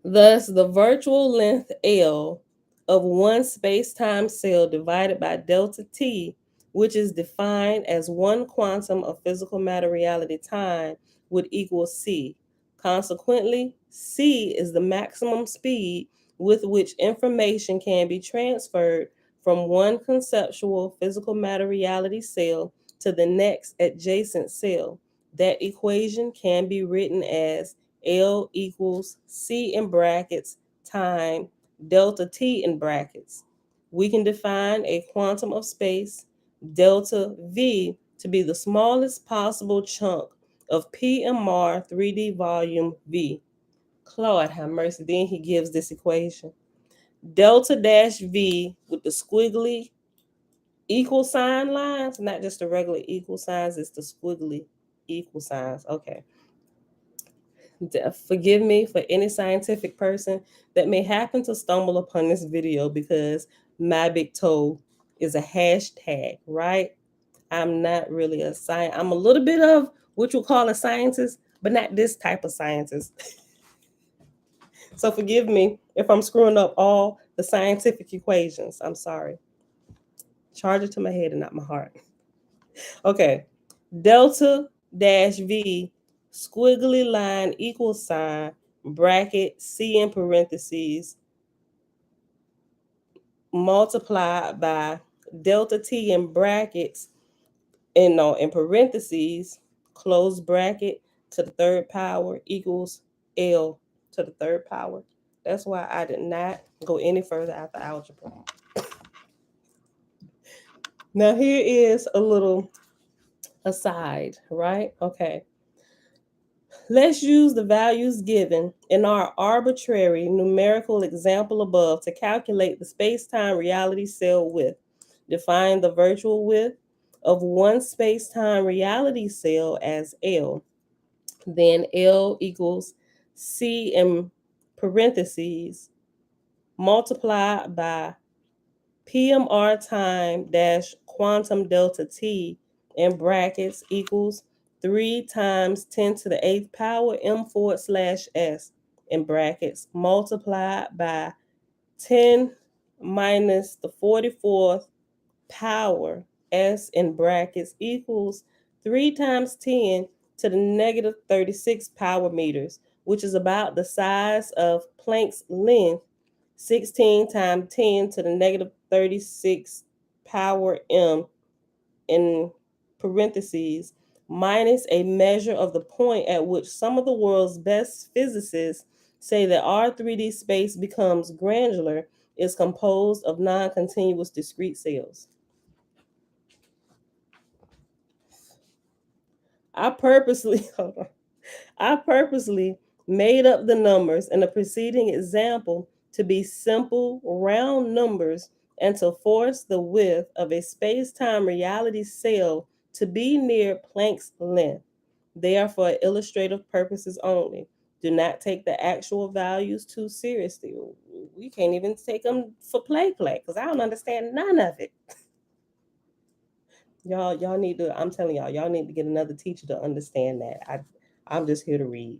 Thus, the virtual length L of one space-time cell divided by delta T, which is defined as one quantum of physical matter reality time, would equal C. Consequently, C is the maximum speed with which information can be transferred from one conceptual physical matter reality cell to the next adjacent cell. That equation can be written as L equals C in brackets time delta T in brackets. We can define a quantum of space, delta V, to be the smallest possible chunk of PMR 3D volume V. Lord have mercy. Then he gives this equation. Delta dash V with the squiggly equal sign lines, not just the regular equal signs, it's the squiggly equal signs. Okay. Forgive me for any scientific person that may happen to stumble upon this video because my big toe is a hashtag, right? I'm not really a science. I'm a little bit of what you call a scientist, but not this type of scientist. So forgive me if I'm screwing up all the scientific equations. I'm sorry. Charge it to my head and not my heart. Okay. Delta dash V squiggly line equal sign bracket C in parentheses multiplied by delta T in brackets and no in parentheses close bracket to the third power equals L to the third power. That's why I did not go any further after algebra. Now here is a little aside, right? Okay. Let's use the values given in our arbitrary numerical example above to calculate the space-time reality cell width. Define the virtual width of one space-time reality cell as L. Then L equals C in parentheses multiplied by PMR time dash quantum delta T in brackets equals 3 times 10 to the 8th power M forward slash S in brackets multiplied by 10 minus the 44th power S in brackets equals 3 times 10 to the negative 36 power meters, which is about the size of Planck's length, 16 times 10 to the negative 36 power m in parentheses, minus a measure of the point at which some of the world's best physicists say that our 3D space becomes granular, is composed of non-continuous discrete cells. I purposely hold on. I purposely made up the numbers in the preceding example to be simple, round numbers and to force the width of a space-time reality cell to be near Planck's length. They are for illustrative purposes only. Do not take the actual values too seriously. We can't even take them for play because I don't understand none of it. Y'all need to. I'm telling y'all need to get another teacher to understand that. I'm just here to read.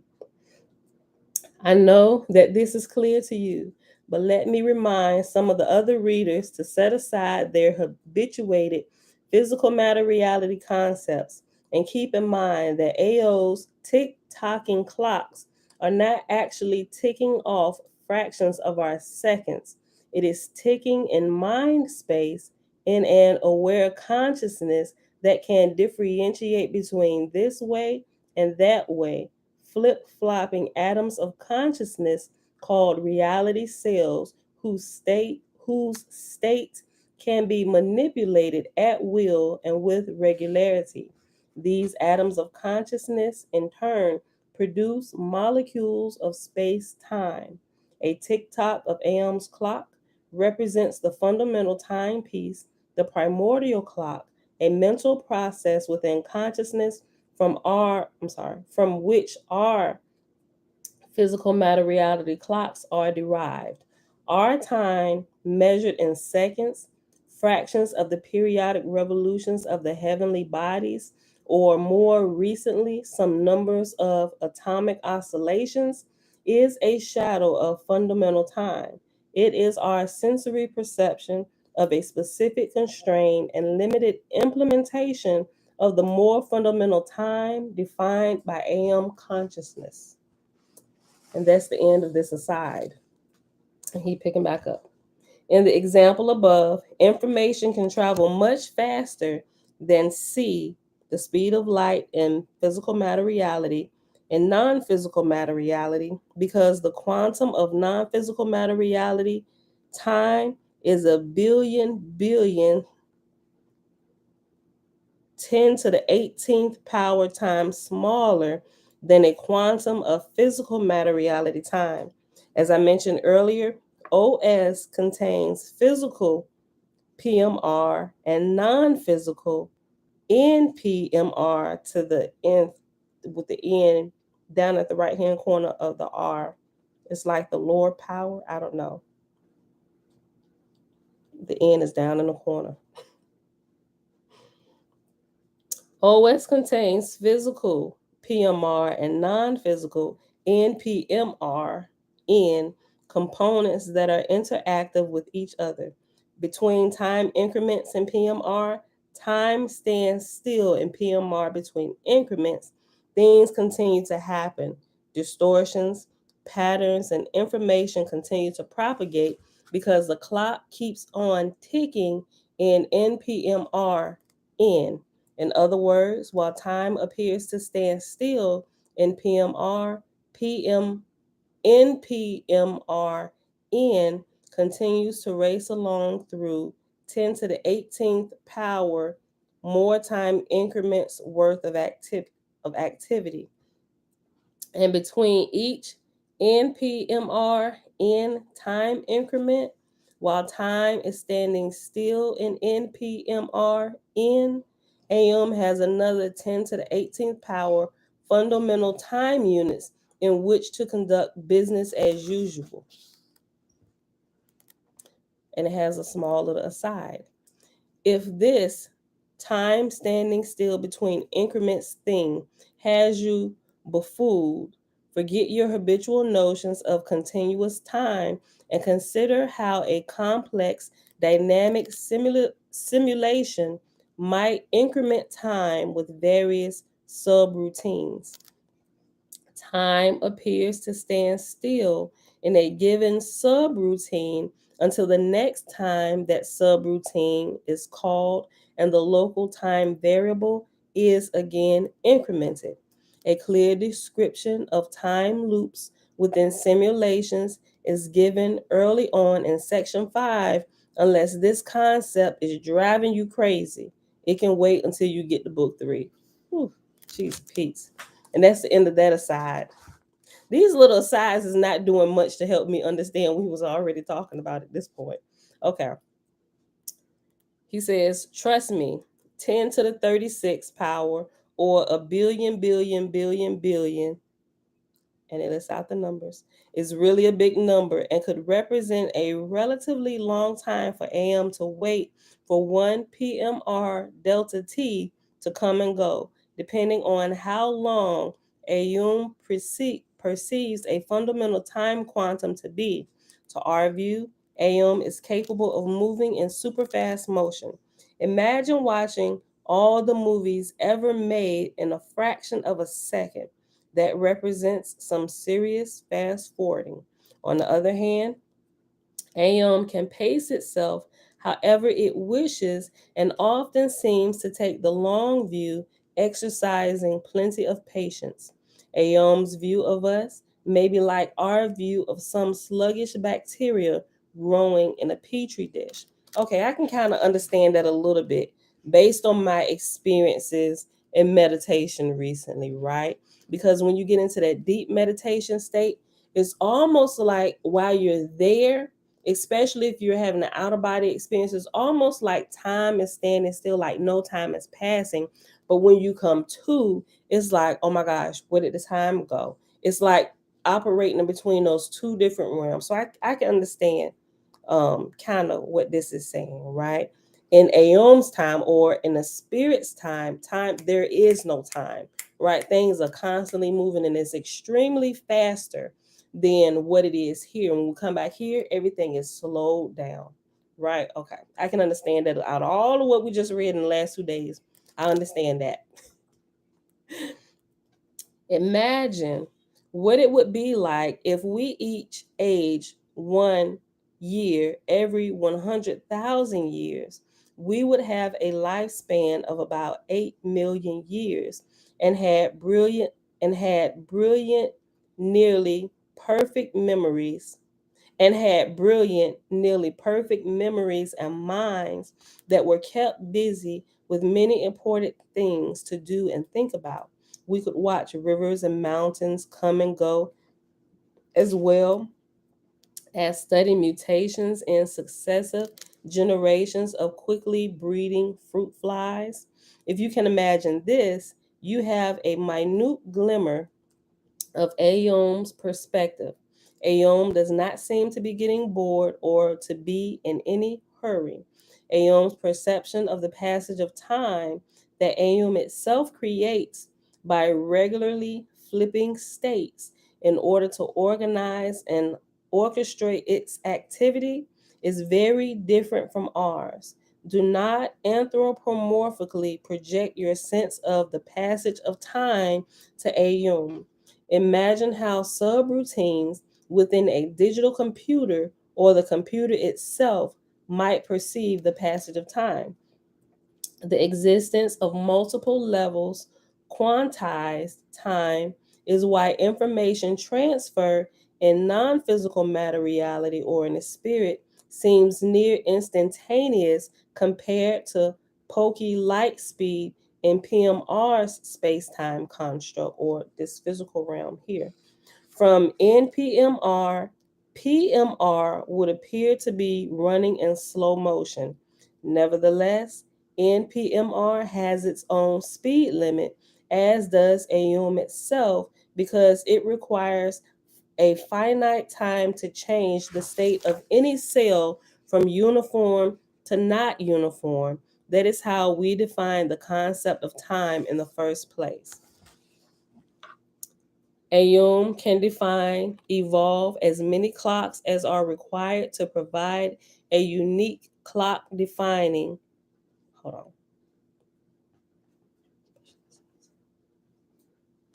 I know that this is clear to you, but let me remind some of the other readers to set aside their habituated physical matter reality concepts and keep in mind that AO's tick-tocking clocks are not actually ticking off fractions of our seconds. It is ticking in mind space in an aware consciousness that can differentiate between this way and that way, flip-flopping atoms of consciousness called reality cells whose state can be manipulated at will and with regularity. These atoms of consciousness in turn produce molecules of space-time. A tick-tock of Aum's clock represents the fundamental timepiece, the primordial clock, a mental process within consciousness from which our physical matter reality clocks are derived. Our time, measured in seconds, fractions of the periodic revolutions of the heavenly bodies, or more recently, some numbers of atomic oscillations, is a shadow of fundamental time. It is our sensory perception of a specific constrained and limited implementation of the more fundamental time defined by AM consciousness. And that's the end of this aside. And he picking back up. In the example above, information can travel much faster than c, the speed of light in physical matter reality, and non physical matter reality, because the quantum of non physical matter reality time is a billion 10 to the 18th power times smaller than a quantum of physical matter reality time. As I mentioned earlier, OS contains physical PMR and non physical NPMR to the nth, with the N down at the right hand corner of the R. It's like the lower power. I don't know. The N is down in the corner. OS contains physical PMR and non physical NPMR in components that are interactive with each other. Between time increments in PMR, time stands still in PMR between increments. Things continue to happen. Distortions, patterns, and information continue to propagate because the clock keeps on ticking in NPMR in. In other words, while time appears to stand still in PMR, NPMR N continues to race along through 10 to the 18th power more time increments worth of activity. And between each NPMR N time increment, while time is standing still in NPMR N, AM has another 10 to the 18th power fundamental time units in which to conduct business as usual. and it has a small little aside. If this time standing still between increments thing has you befooled, forget your habitual notions of continuous time and consider how a complex dynamic simulation might increment time with various subroutines. Time appears to stand still in a given subroutine until the next time that subroutine is called and the local time variable is again incremented. A clear description of time loops within simulations is given early on in section 5 unless this concept is driving you crazy. It can wait until you get to book 3. Whew, jeez Pete's. And that's the end of that aside. These little asides is not doing much to help me understand what he was already talking about at this point. Okay. He says, trust me, 10 to the 36 power or a billion, and it lists out the numbers, is really a big number and could represent a relatively long time for AM to wait for 1 PMR delta T to come and go, depending on how long AM perceives a fundamental time quantum to be. To our view, AM is capable of moving in super fast motion. Imagine watching all the movies ever made in a fraction of a second. That represents some serious fast forwarding. On the other hand, AM can pace itself however it wishes and often seems to take the long view, exercising plenty of patience. AM's view of us may be like our view of some sluggish bacteria growing in a petri dish. Okay, I can kind of understand that a little bit based on my experiences in meditation recently, right? Because when you get into that deep meditation state, it's almost like while you're there, especially if you're having an out of body experience, it's almost like time is standing still, like no time is passing. But when you come to, it's like, oh my gosh, where did the time go? It's like operating in between those two different realms. So I can understand kind of what this is saying, right? In Aum's time or in the spirit's time, there is no time, right? Things are constantly moving and it's extremely faster than what it is here. When we come back here, everything is slowed down, right? Okay, I can understand that out of all of what we just read in the last 2 days. I understand that. Imagine what it would be like if we each age 1 year every 100,000 years. We would have a lifespan of about 8 million years and had brilliant, nearly perfect memories nearly perfect memories and minds that were kept busy with many important things to do and think about. We could watch rivers and mountains come and go, as well as study mutations in successive generations of quickly breeding fruit flies. If you can imagine this, you have a minute glimmer of Aum's perspective. Aum does not seem to be getting bored or to be in any hurry. Aum's perception of the passage of time that Aum itself creates by regularly flipping states in order to organize and orchestrate its activity is very different from ours. Do not anthropomorphically project your sense of the passage of time to Aum. Imagine how subroutines within a digital computer or the computer itself might perceive the passage of time. The existence of multiple levels quantized time is why information transfer in non physical matter reality or in the spirit seems near instantaneous compared to pokey light speed in PMR's space time construct or this physical realm here. From NPMR, PMR would appear to be running in slow motion. Nevertheless, NPMR has its own speed limit, as does AUM itself, because it requires a finite time to change the state of any cell from uniform to not uniform. That is how we define the concept of time in the first place. Ayum can define evolve as many clocks as are required to provide a unique clock defining. Hold on.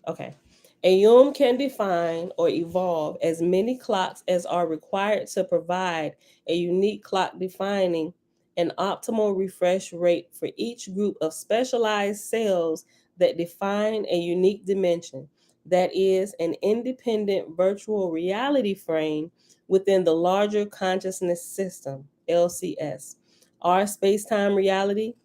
Okay. A Yum can define or evolve as many clocks as are required to provide a unique clock defining an optimal refresh rate for each group of specialized cells that define a unique dimension, that is, an independent virtual reality frame within the larger consciousness system, LCS. Our space time reality,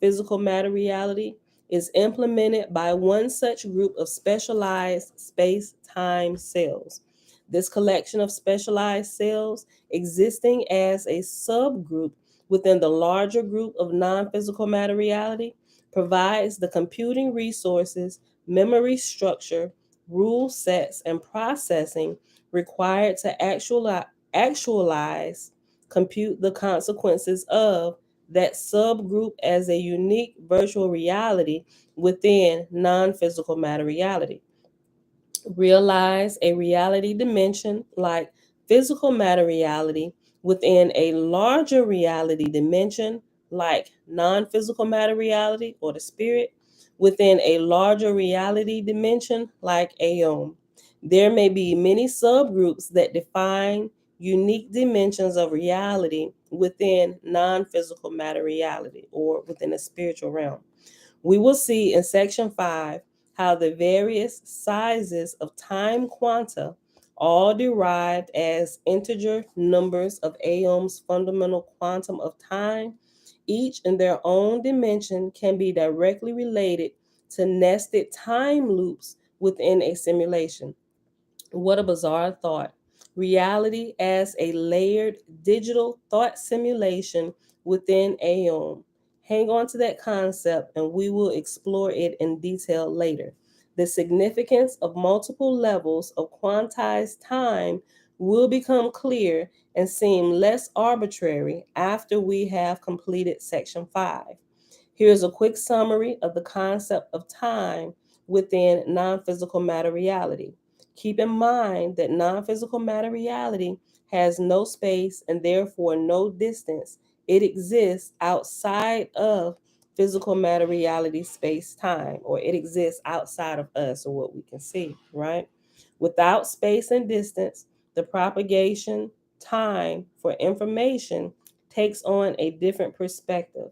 physical matter reality, is implemented by one such group of specialized space time cells. This collection of specialized cells, existing as a subgroup within the larger group of non physical matter reality, provides the computing resources, memory structure, rule sets, and processing required to actualize, compute the consequences of that subgroup as a unique virtual reality within non physical matter reality. Realize a reality dimension like physical matter reality within a larger reality dimension like non physical matter reality or the spirit within a larger reality dimension like aeon. There may be many subgroups that define unique dimensions of reality within non physical matter reality or within the spiritual realm. We will see in section 5 how the various sizes of time quanta, all derived as integer numbers of Aum's fundamental quantum of time, each in their own dimension, can be directly related to nested time loops within a simulation. What a bizarre thought. Reality as a layered digital thought simulation within Aeon. Hang on to that concept and we will explore it in detail later. The significance of multiple levels of quantized time will become clear and seem less arbitrary after we have completed section 5. Here's a quick summary of the concept of time within non physical matter reality. Keep in mind that non physical matter reality has no space and therefore no distance. It exists outside of physical matter reality space time, or it exists outside of us or what we can see, right? Without space and distance, the propagation time for information takes on a different perspective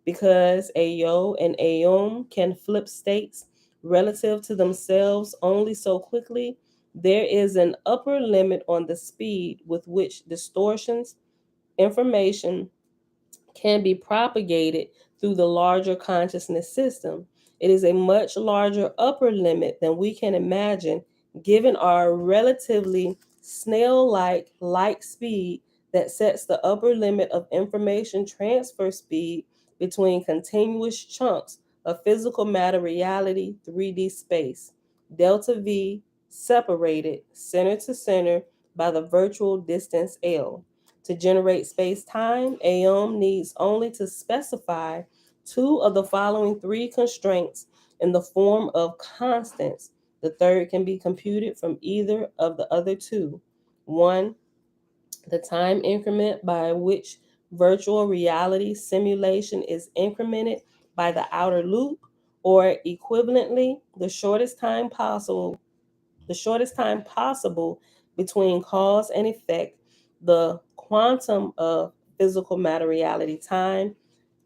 because Ayo and Aom can flip states relative to themselves only so quickly. There is an upper limit on the speed with which distortions, information, can be propagated through the larger consciousness system. It is a much larger upper limit than we can imagine given our relatively snail like light speed that sets the upper limit of information transfer speed between continuous chunks of physical matter reality 3D space. Delta V separated center to center by the virtual distance L. To generate space-time, Aeom needs only to specify two of the following three constraints in the form of constants. The third can be computed from either of the other two. One, the time increment by which virtual reality simulation is incremented by the outer loop, or equivalently, the shortest time possible between cause and effect, the quantum of physical matter reality time,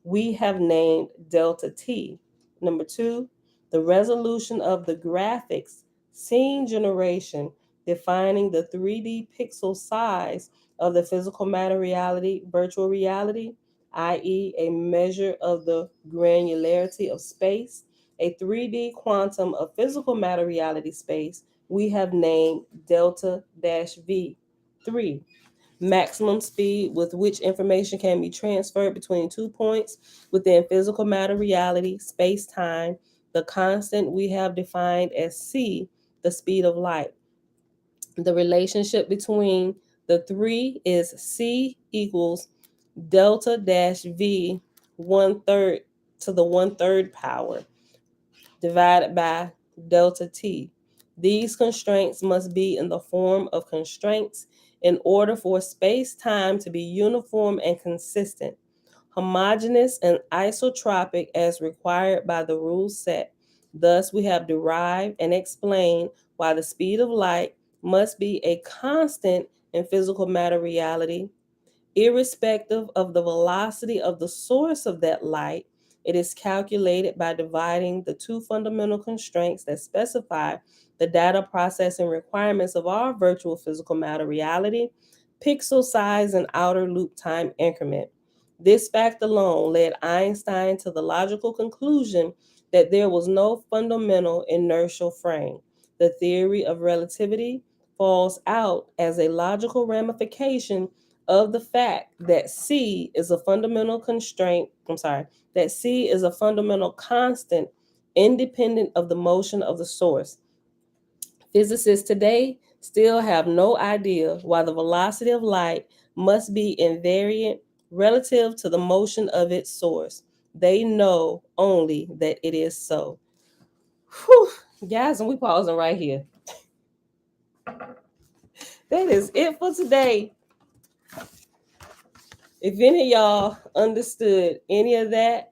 we have named delta T. Number 2, the resolution of the graphics scene generation defining the 3D pixel size of the physical matter reality virtual reality, i.e., a measure of the granularity of space, a 3D quantum of physical matter reality space, we have named delta V. 3, maximum speed with which information can be transferred between 2 points within physical matter reality, space time, the constant we have defined as c, the speed of light. The relationship between the three is c equals delta dash V 1/3 to the 1/3 power divided by delta T. These constraints must be in the form of constraints in order for space-time to be uniform and consistent, homogeneous and isotropic as required by the rules set. Thus, we have derived and explained why the speed of light must be a constant in physical matter reality, irrespective of the velocity of the source of that light. It is calculated by dividing the two fundamental constraints that specify the data processing requirements of our virtual physical matter reality: pixel size and outer loop time increment. This fact alone led Einstein to the logical conclusion that there was no fundamental inertial frame. The theory of relativity falls out as a logical ramification of the fact that C is a fundamental constraint, that C is a fundamental constant independent of the motion of the source. Physicists today still have no idea why the velocity of light must be invariant relative to the motion of its source. They know only that it is so. Whew, guys, and we pausing right here. That is it for today. If any of y'all understood any of that,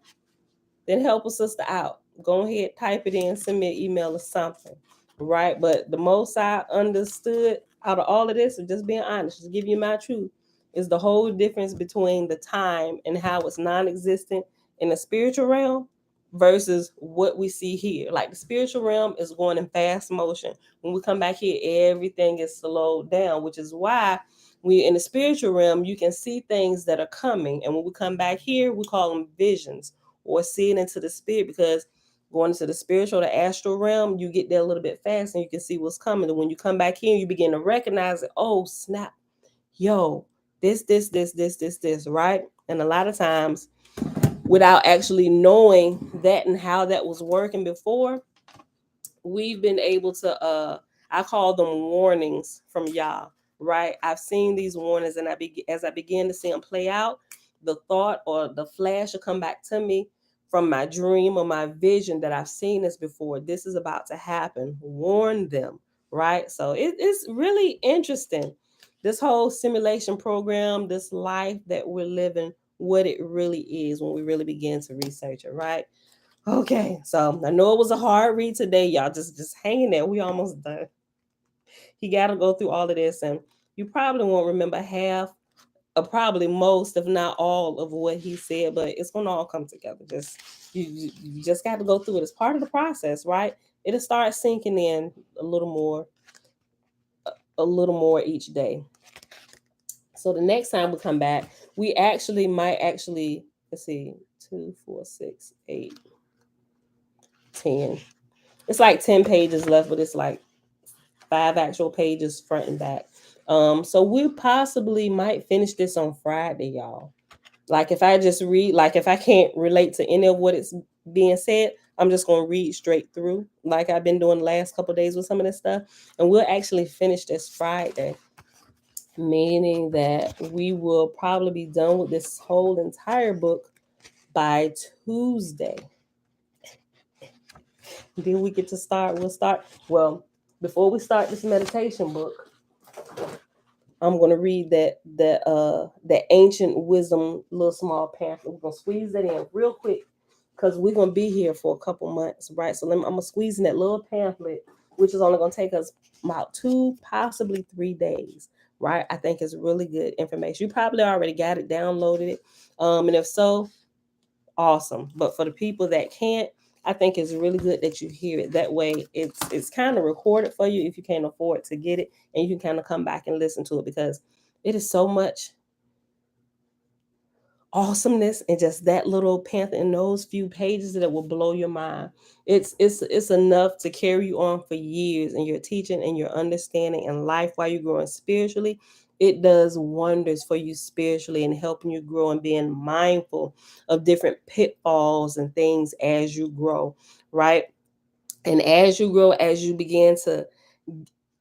then help a sister out. Go ahead, type it in, send me an email or something. Right? But the most I understood out of all of this, and just being honest, just give you my truth, is the whole difference between the time and how it's non-existent in the spiritual realm versus what we see here. Like the spiritual realm is going in fast motion. When we come back here, everything is slowed down, which is why we in the spiritual realm you can see things that are coming. And when we come back here, we call them visions or seeing into the spirit, because going into the spiritual, the astral realm, you get there a little bit fast and you can see what's coming. And when you come back here, you begin to recognize it. Oh, snap. Yo, this, right? And a lot of times, without actually knowing that and how that was working before, we've been able to I call them warnings from Yah, right? I've seen these warnings, and as I begin to see them play out, the thought or the flash will come back to me from my dream or my vision that I've seen this before. This is about to happen. Warn them, right? So it's really interesting. This whole simulation program, this life that we're living, what it really is when we really begin to research it, right? Okay, so I know it was a hard read today, y'all. Just hanging there. We almost done. You got to go through all of this, and you probably won't remember half, or probably most, if not all, of what he said. But it's gonna all come together. You just got to go through it. It's part of the process, right? It'll start sinking in a little more each day. So the next time we come back, we actually might actually let's see, 2, 4, 6, 8, 10. It's like 10 pages left, but it's like 5 actual pages front and back. So we possibly might finish this on Friday, y'all. Like if I just read, like if I can't relate to any of what it's being said, I'm just gonna read straight through, like I've been doing the last couple days with some of this stuff, and we'll actually finish this Friday, meaning that we will probably be done with this whole entire book by Tuesday. Then we get to start. We'll start. Well, before we start this meditation book, I'm gonna read that ancient wisdom little small pamphlet. We're gonna squeeze that in real quick because we're gonna be here for a couple months, right? So I'm gonna squeeze in that little pamphlet, which is only gonna take us about 2, possibly 3 days, right? I think it's really good information. You probably already got it, downloaded it, and if so, awesome. But for the people that can't, I think it's really good that you hear it. That way, it's kind of recorded for you if you can't afford to get it, and you can kind of come back and listen to it because it is so much awesomeness and just that little pamphlet in those few pages that will blow your mind. It's enough to carry you on for years in your teaching and your understanding in life while you're growing spiritually. It does wonders for you spiritually and helping you grow and being mindful of different pitfalls and things as you grow, right? And as you grow, as you begin to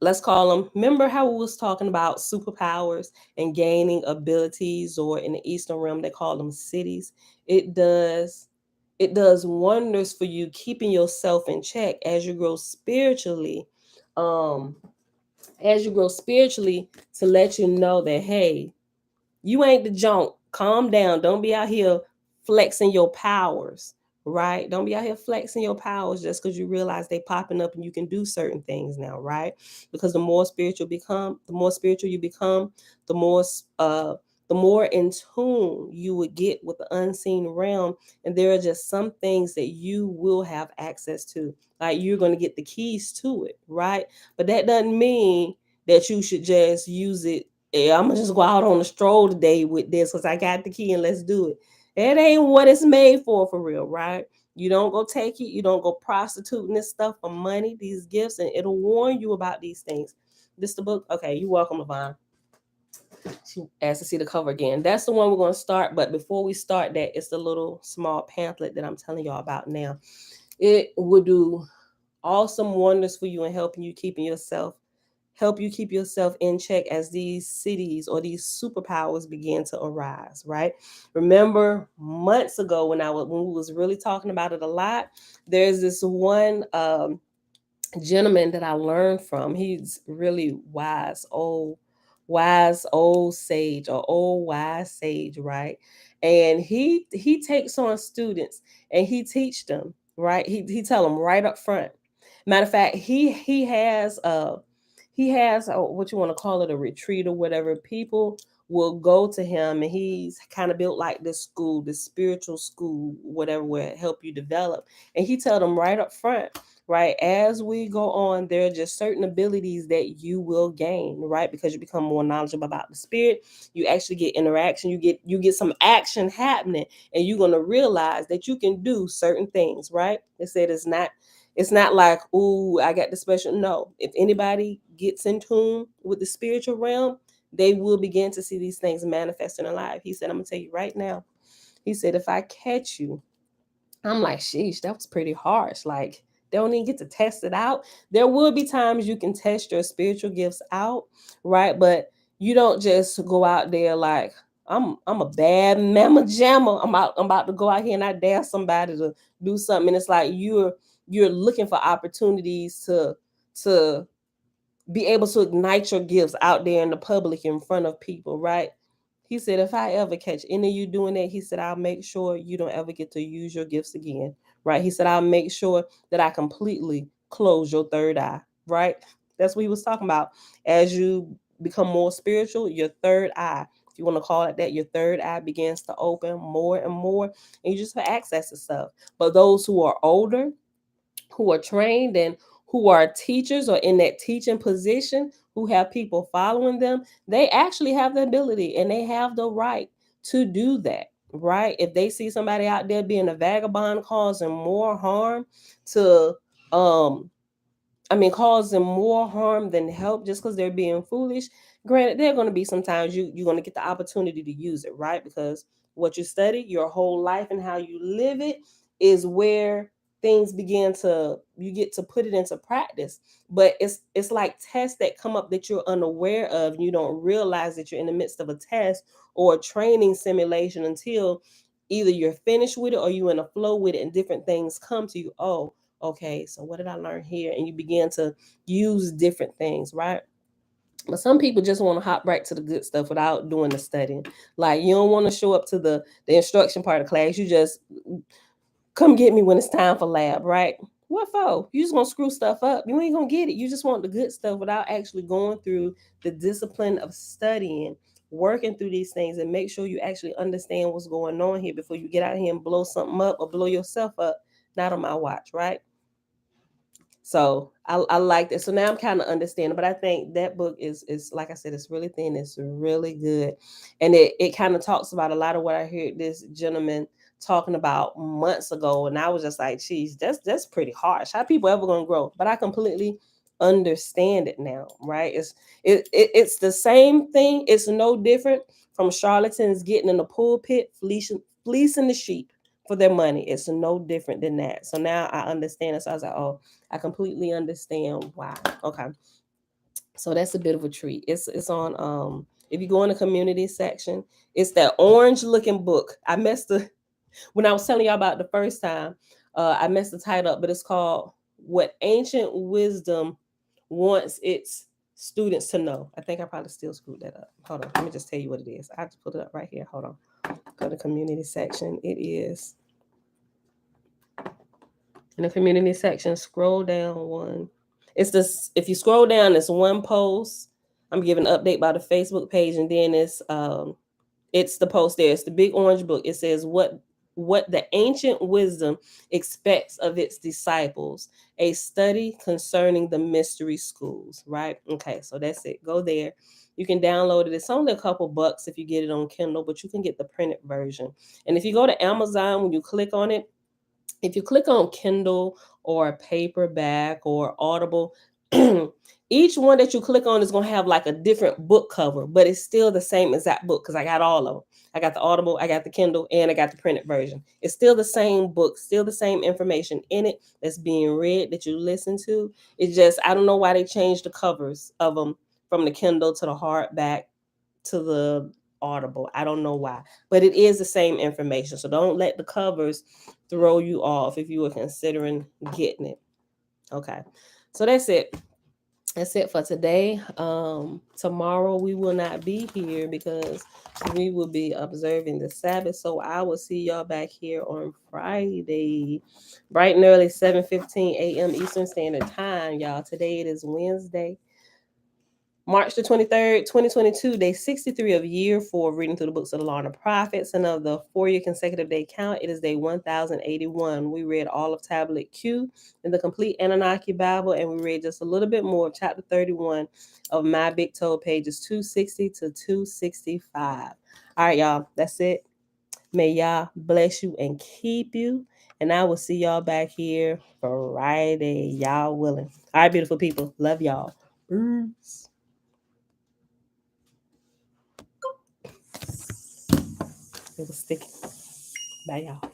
let's call them, remember how we was talking about superpowers and gaining abilities, or in the Eastern realm they call them cities. It does it does wonders for you keeping yourself in check as you grow spiritually. Um as you grow spiritually, to let you know that, hey, you ain't the junk. Calm down. Don't be out here flexing your powers, right? Don't be out here flexing your powers just because you realize they popping up and you can do certain things now, right? Because the more spiritual you become, the more uh the more in tune you would get with the unseen realm, and there are just some things that you will have access to. Like, you're going to get the keys to it, right? But that doesn't mean that you should just use it. Yeah, I'm gonna just go out on a stroll today with this because I got the key and let's do it. It ain't what it's made for real, right? You don't go take it, you don't go prostituting this stuff for money, these gifts, and it'll warn you about these things. This the book? Okay, you're welcome, Levon. She asked to see the cover again. That's the one we're gonna start, but before we start that, it's the little small pamphlet that I'm telling y'all about now. It will do awesome wonders for you in help you keep yourself in check as these cities or these superpowers begin to arise, right? Remember months ago when we was really talking about it a lot, there's this one gentleman that I learned from. He's really wise old sage, or old wise sage, right? And he takes on students and he teach them, right? He tell them right up front. Matter of fact, he has what you want to call it, a retreat or whatever. People will go to him, and he's kind of built like this school, this spiritual school, whatever, where it help you develop. And he tell them right up front, right? As we go on, there are just certain abilities that you will gain, right? Because you become more knowledgeable about the spirit. You actually get interaction. You get some action happening, and you're gonna realize that you can do certain things, right? They said it's not like, ooh, I got the special. No, if anybody gets in tune with the spiritual realm, they will begin to see these things manifest in their life. He said, I'm gonna tell you right now. He said, if I catch you, I'm like, sheesh, that was pretty harsh. Like, they don't even get to test it out. There will be times you can test your spiritual gifts out, right? But you don't just go out there like, I'm a bad mamma jamma. I'm about to go out here and I dare somebody to do something. And it's like you're looking for opportunities to be able to ignite your gifts out there in the public in front of people, right? He said, if I ever catch any of you doing that, he said, I'll make sure you don't ever get to use your gifts again, right? He said, I'll make sure that I completely close your third eye, right? That's what he was talking about. As you become more spiritual, your third eye, if you want to call it that, your third eye begins to open more and more, and you just have access to stuff. But those who are older, who are trained, and who are teachers or in that teaching position, who have people following them, they actually have the ability and they have the right to do that, right? If they see somebody out there being a vagabond causing more harm to um causing more harm than help just because they're being foolish. Granted, there are going to be sometimes you're going to get the opportunity to use it, right? Because what you study your whole life and how you live it is where things begin to you get to put it into practice. But it's like tests that come up that you're unaware of, and you don't realize that you're in the midst of a test or a training simulation until either you're finished with it or you're in a flow with it and different things come to you. Oh, okay, so what did I learn here? And you begin to use different things, right? But some people just want to hop right to the good stuff without doing the studying. Like, you don't want to show up to the instruction part of class. You just come get me when it's time for lab, right? What for? You just gonna screw stuff up. You ain't gonna get it. You just want the good stuff without actually going through the discipline of studying, working through these things, and make sure you actually understand what's going on here before you get out here and blow something up or blow yourself up. Not on my watch, right? So I like that. So now I'm kind of understanding, but I think that book is like I said, it's really thin. It's really good, and it kind of talks about a lot of what I heard this gentleman talking about months ago, and I was just like, geez, that's pretty harsh. How people ever gonna grow? But I completely understand it now, right? It's the same thing. It's no different from charlatans getting in the pulpit, fleecing the sheep for their money. It's no different than that. So now I understand it. So I was like, oh, I completely understand why. Okay. So that's a bit of a treat. It's on if you go in the community section, it's that orange looking book. I messed the when I was telling y'all about the first time, I messed the title up, but it's called What Ancient Wisdom Wants Its Students to Know. I think I probably still screwed that up. Hold on, let me just tell you what it is. I have to put it up right here. Hold on. Go to the community section. It is in the community section. Scroll down one. It's this. If you scroll down, it's one post. I'm giving an update by the Facebook page, and then it's the post there. It's the big orange book. It says what the ancient wisdom expects of its disciples, a study concerning the mystery schools, right? Okay, so that's it. Go there. You can download it. It's only a couple bucks if you get it on Kindle, but you can get the printed version. And if you go to Amazon, when you click on it, if you click on Kindle or paperback or Audible, each one that you click on is going to have like a different book cover, but it's still the same exact book because I got all of them. I got the Audible, I got the Kindle, and I got the printed version. It's still the same book, still the same information in it that's being read that you listen to. It's just, I don't know why they changed the covers of them from the Kindle to the hardback to the Audible. I don't know why, but it is the same information. So don't let the covers throw you off if you were considering getting it. Okay, so that's it. That's it for today. Tomorrow we will not be here because we will be observing the Sabbath. So I will see y'all back here on Friday, bright and early, 7:15 a.m. Eastern Standard Time. Y'all, today it is Wednesday, March the 23rd, 2022, day 63 of year 4, reading through the books of the Law and the Prophets. And of the 4-year consecutive day count, it is day 1081. We read all of Tablet Q in the complete Annunaki Bible, and we read just a little bit more of chapter 31 of My Big Toe, pages 260 to 265. All right, y'all, that's it. May Yah bless you and keep you. And I will see y'all back here Friday, y'all willing. All right, beautiful people. Love y'all. Peace. It was sticky. Bye, y'all.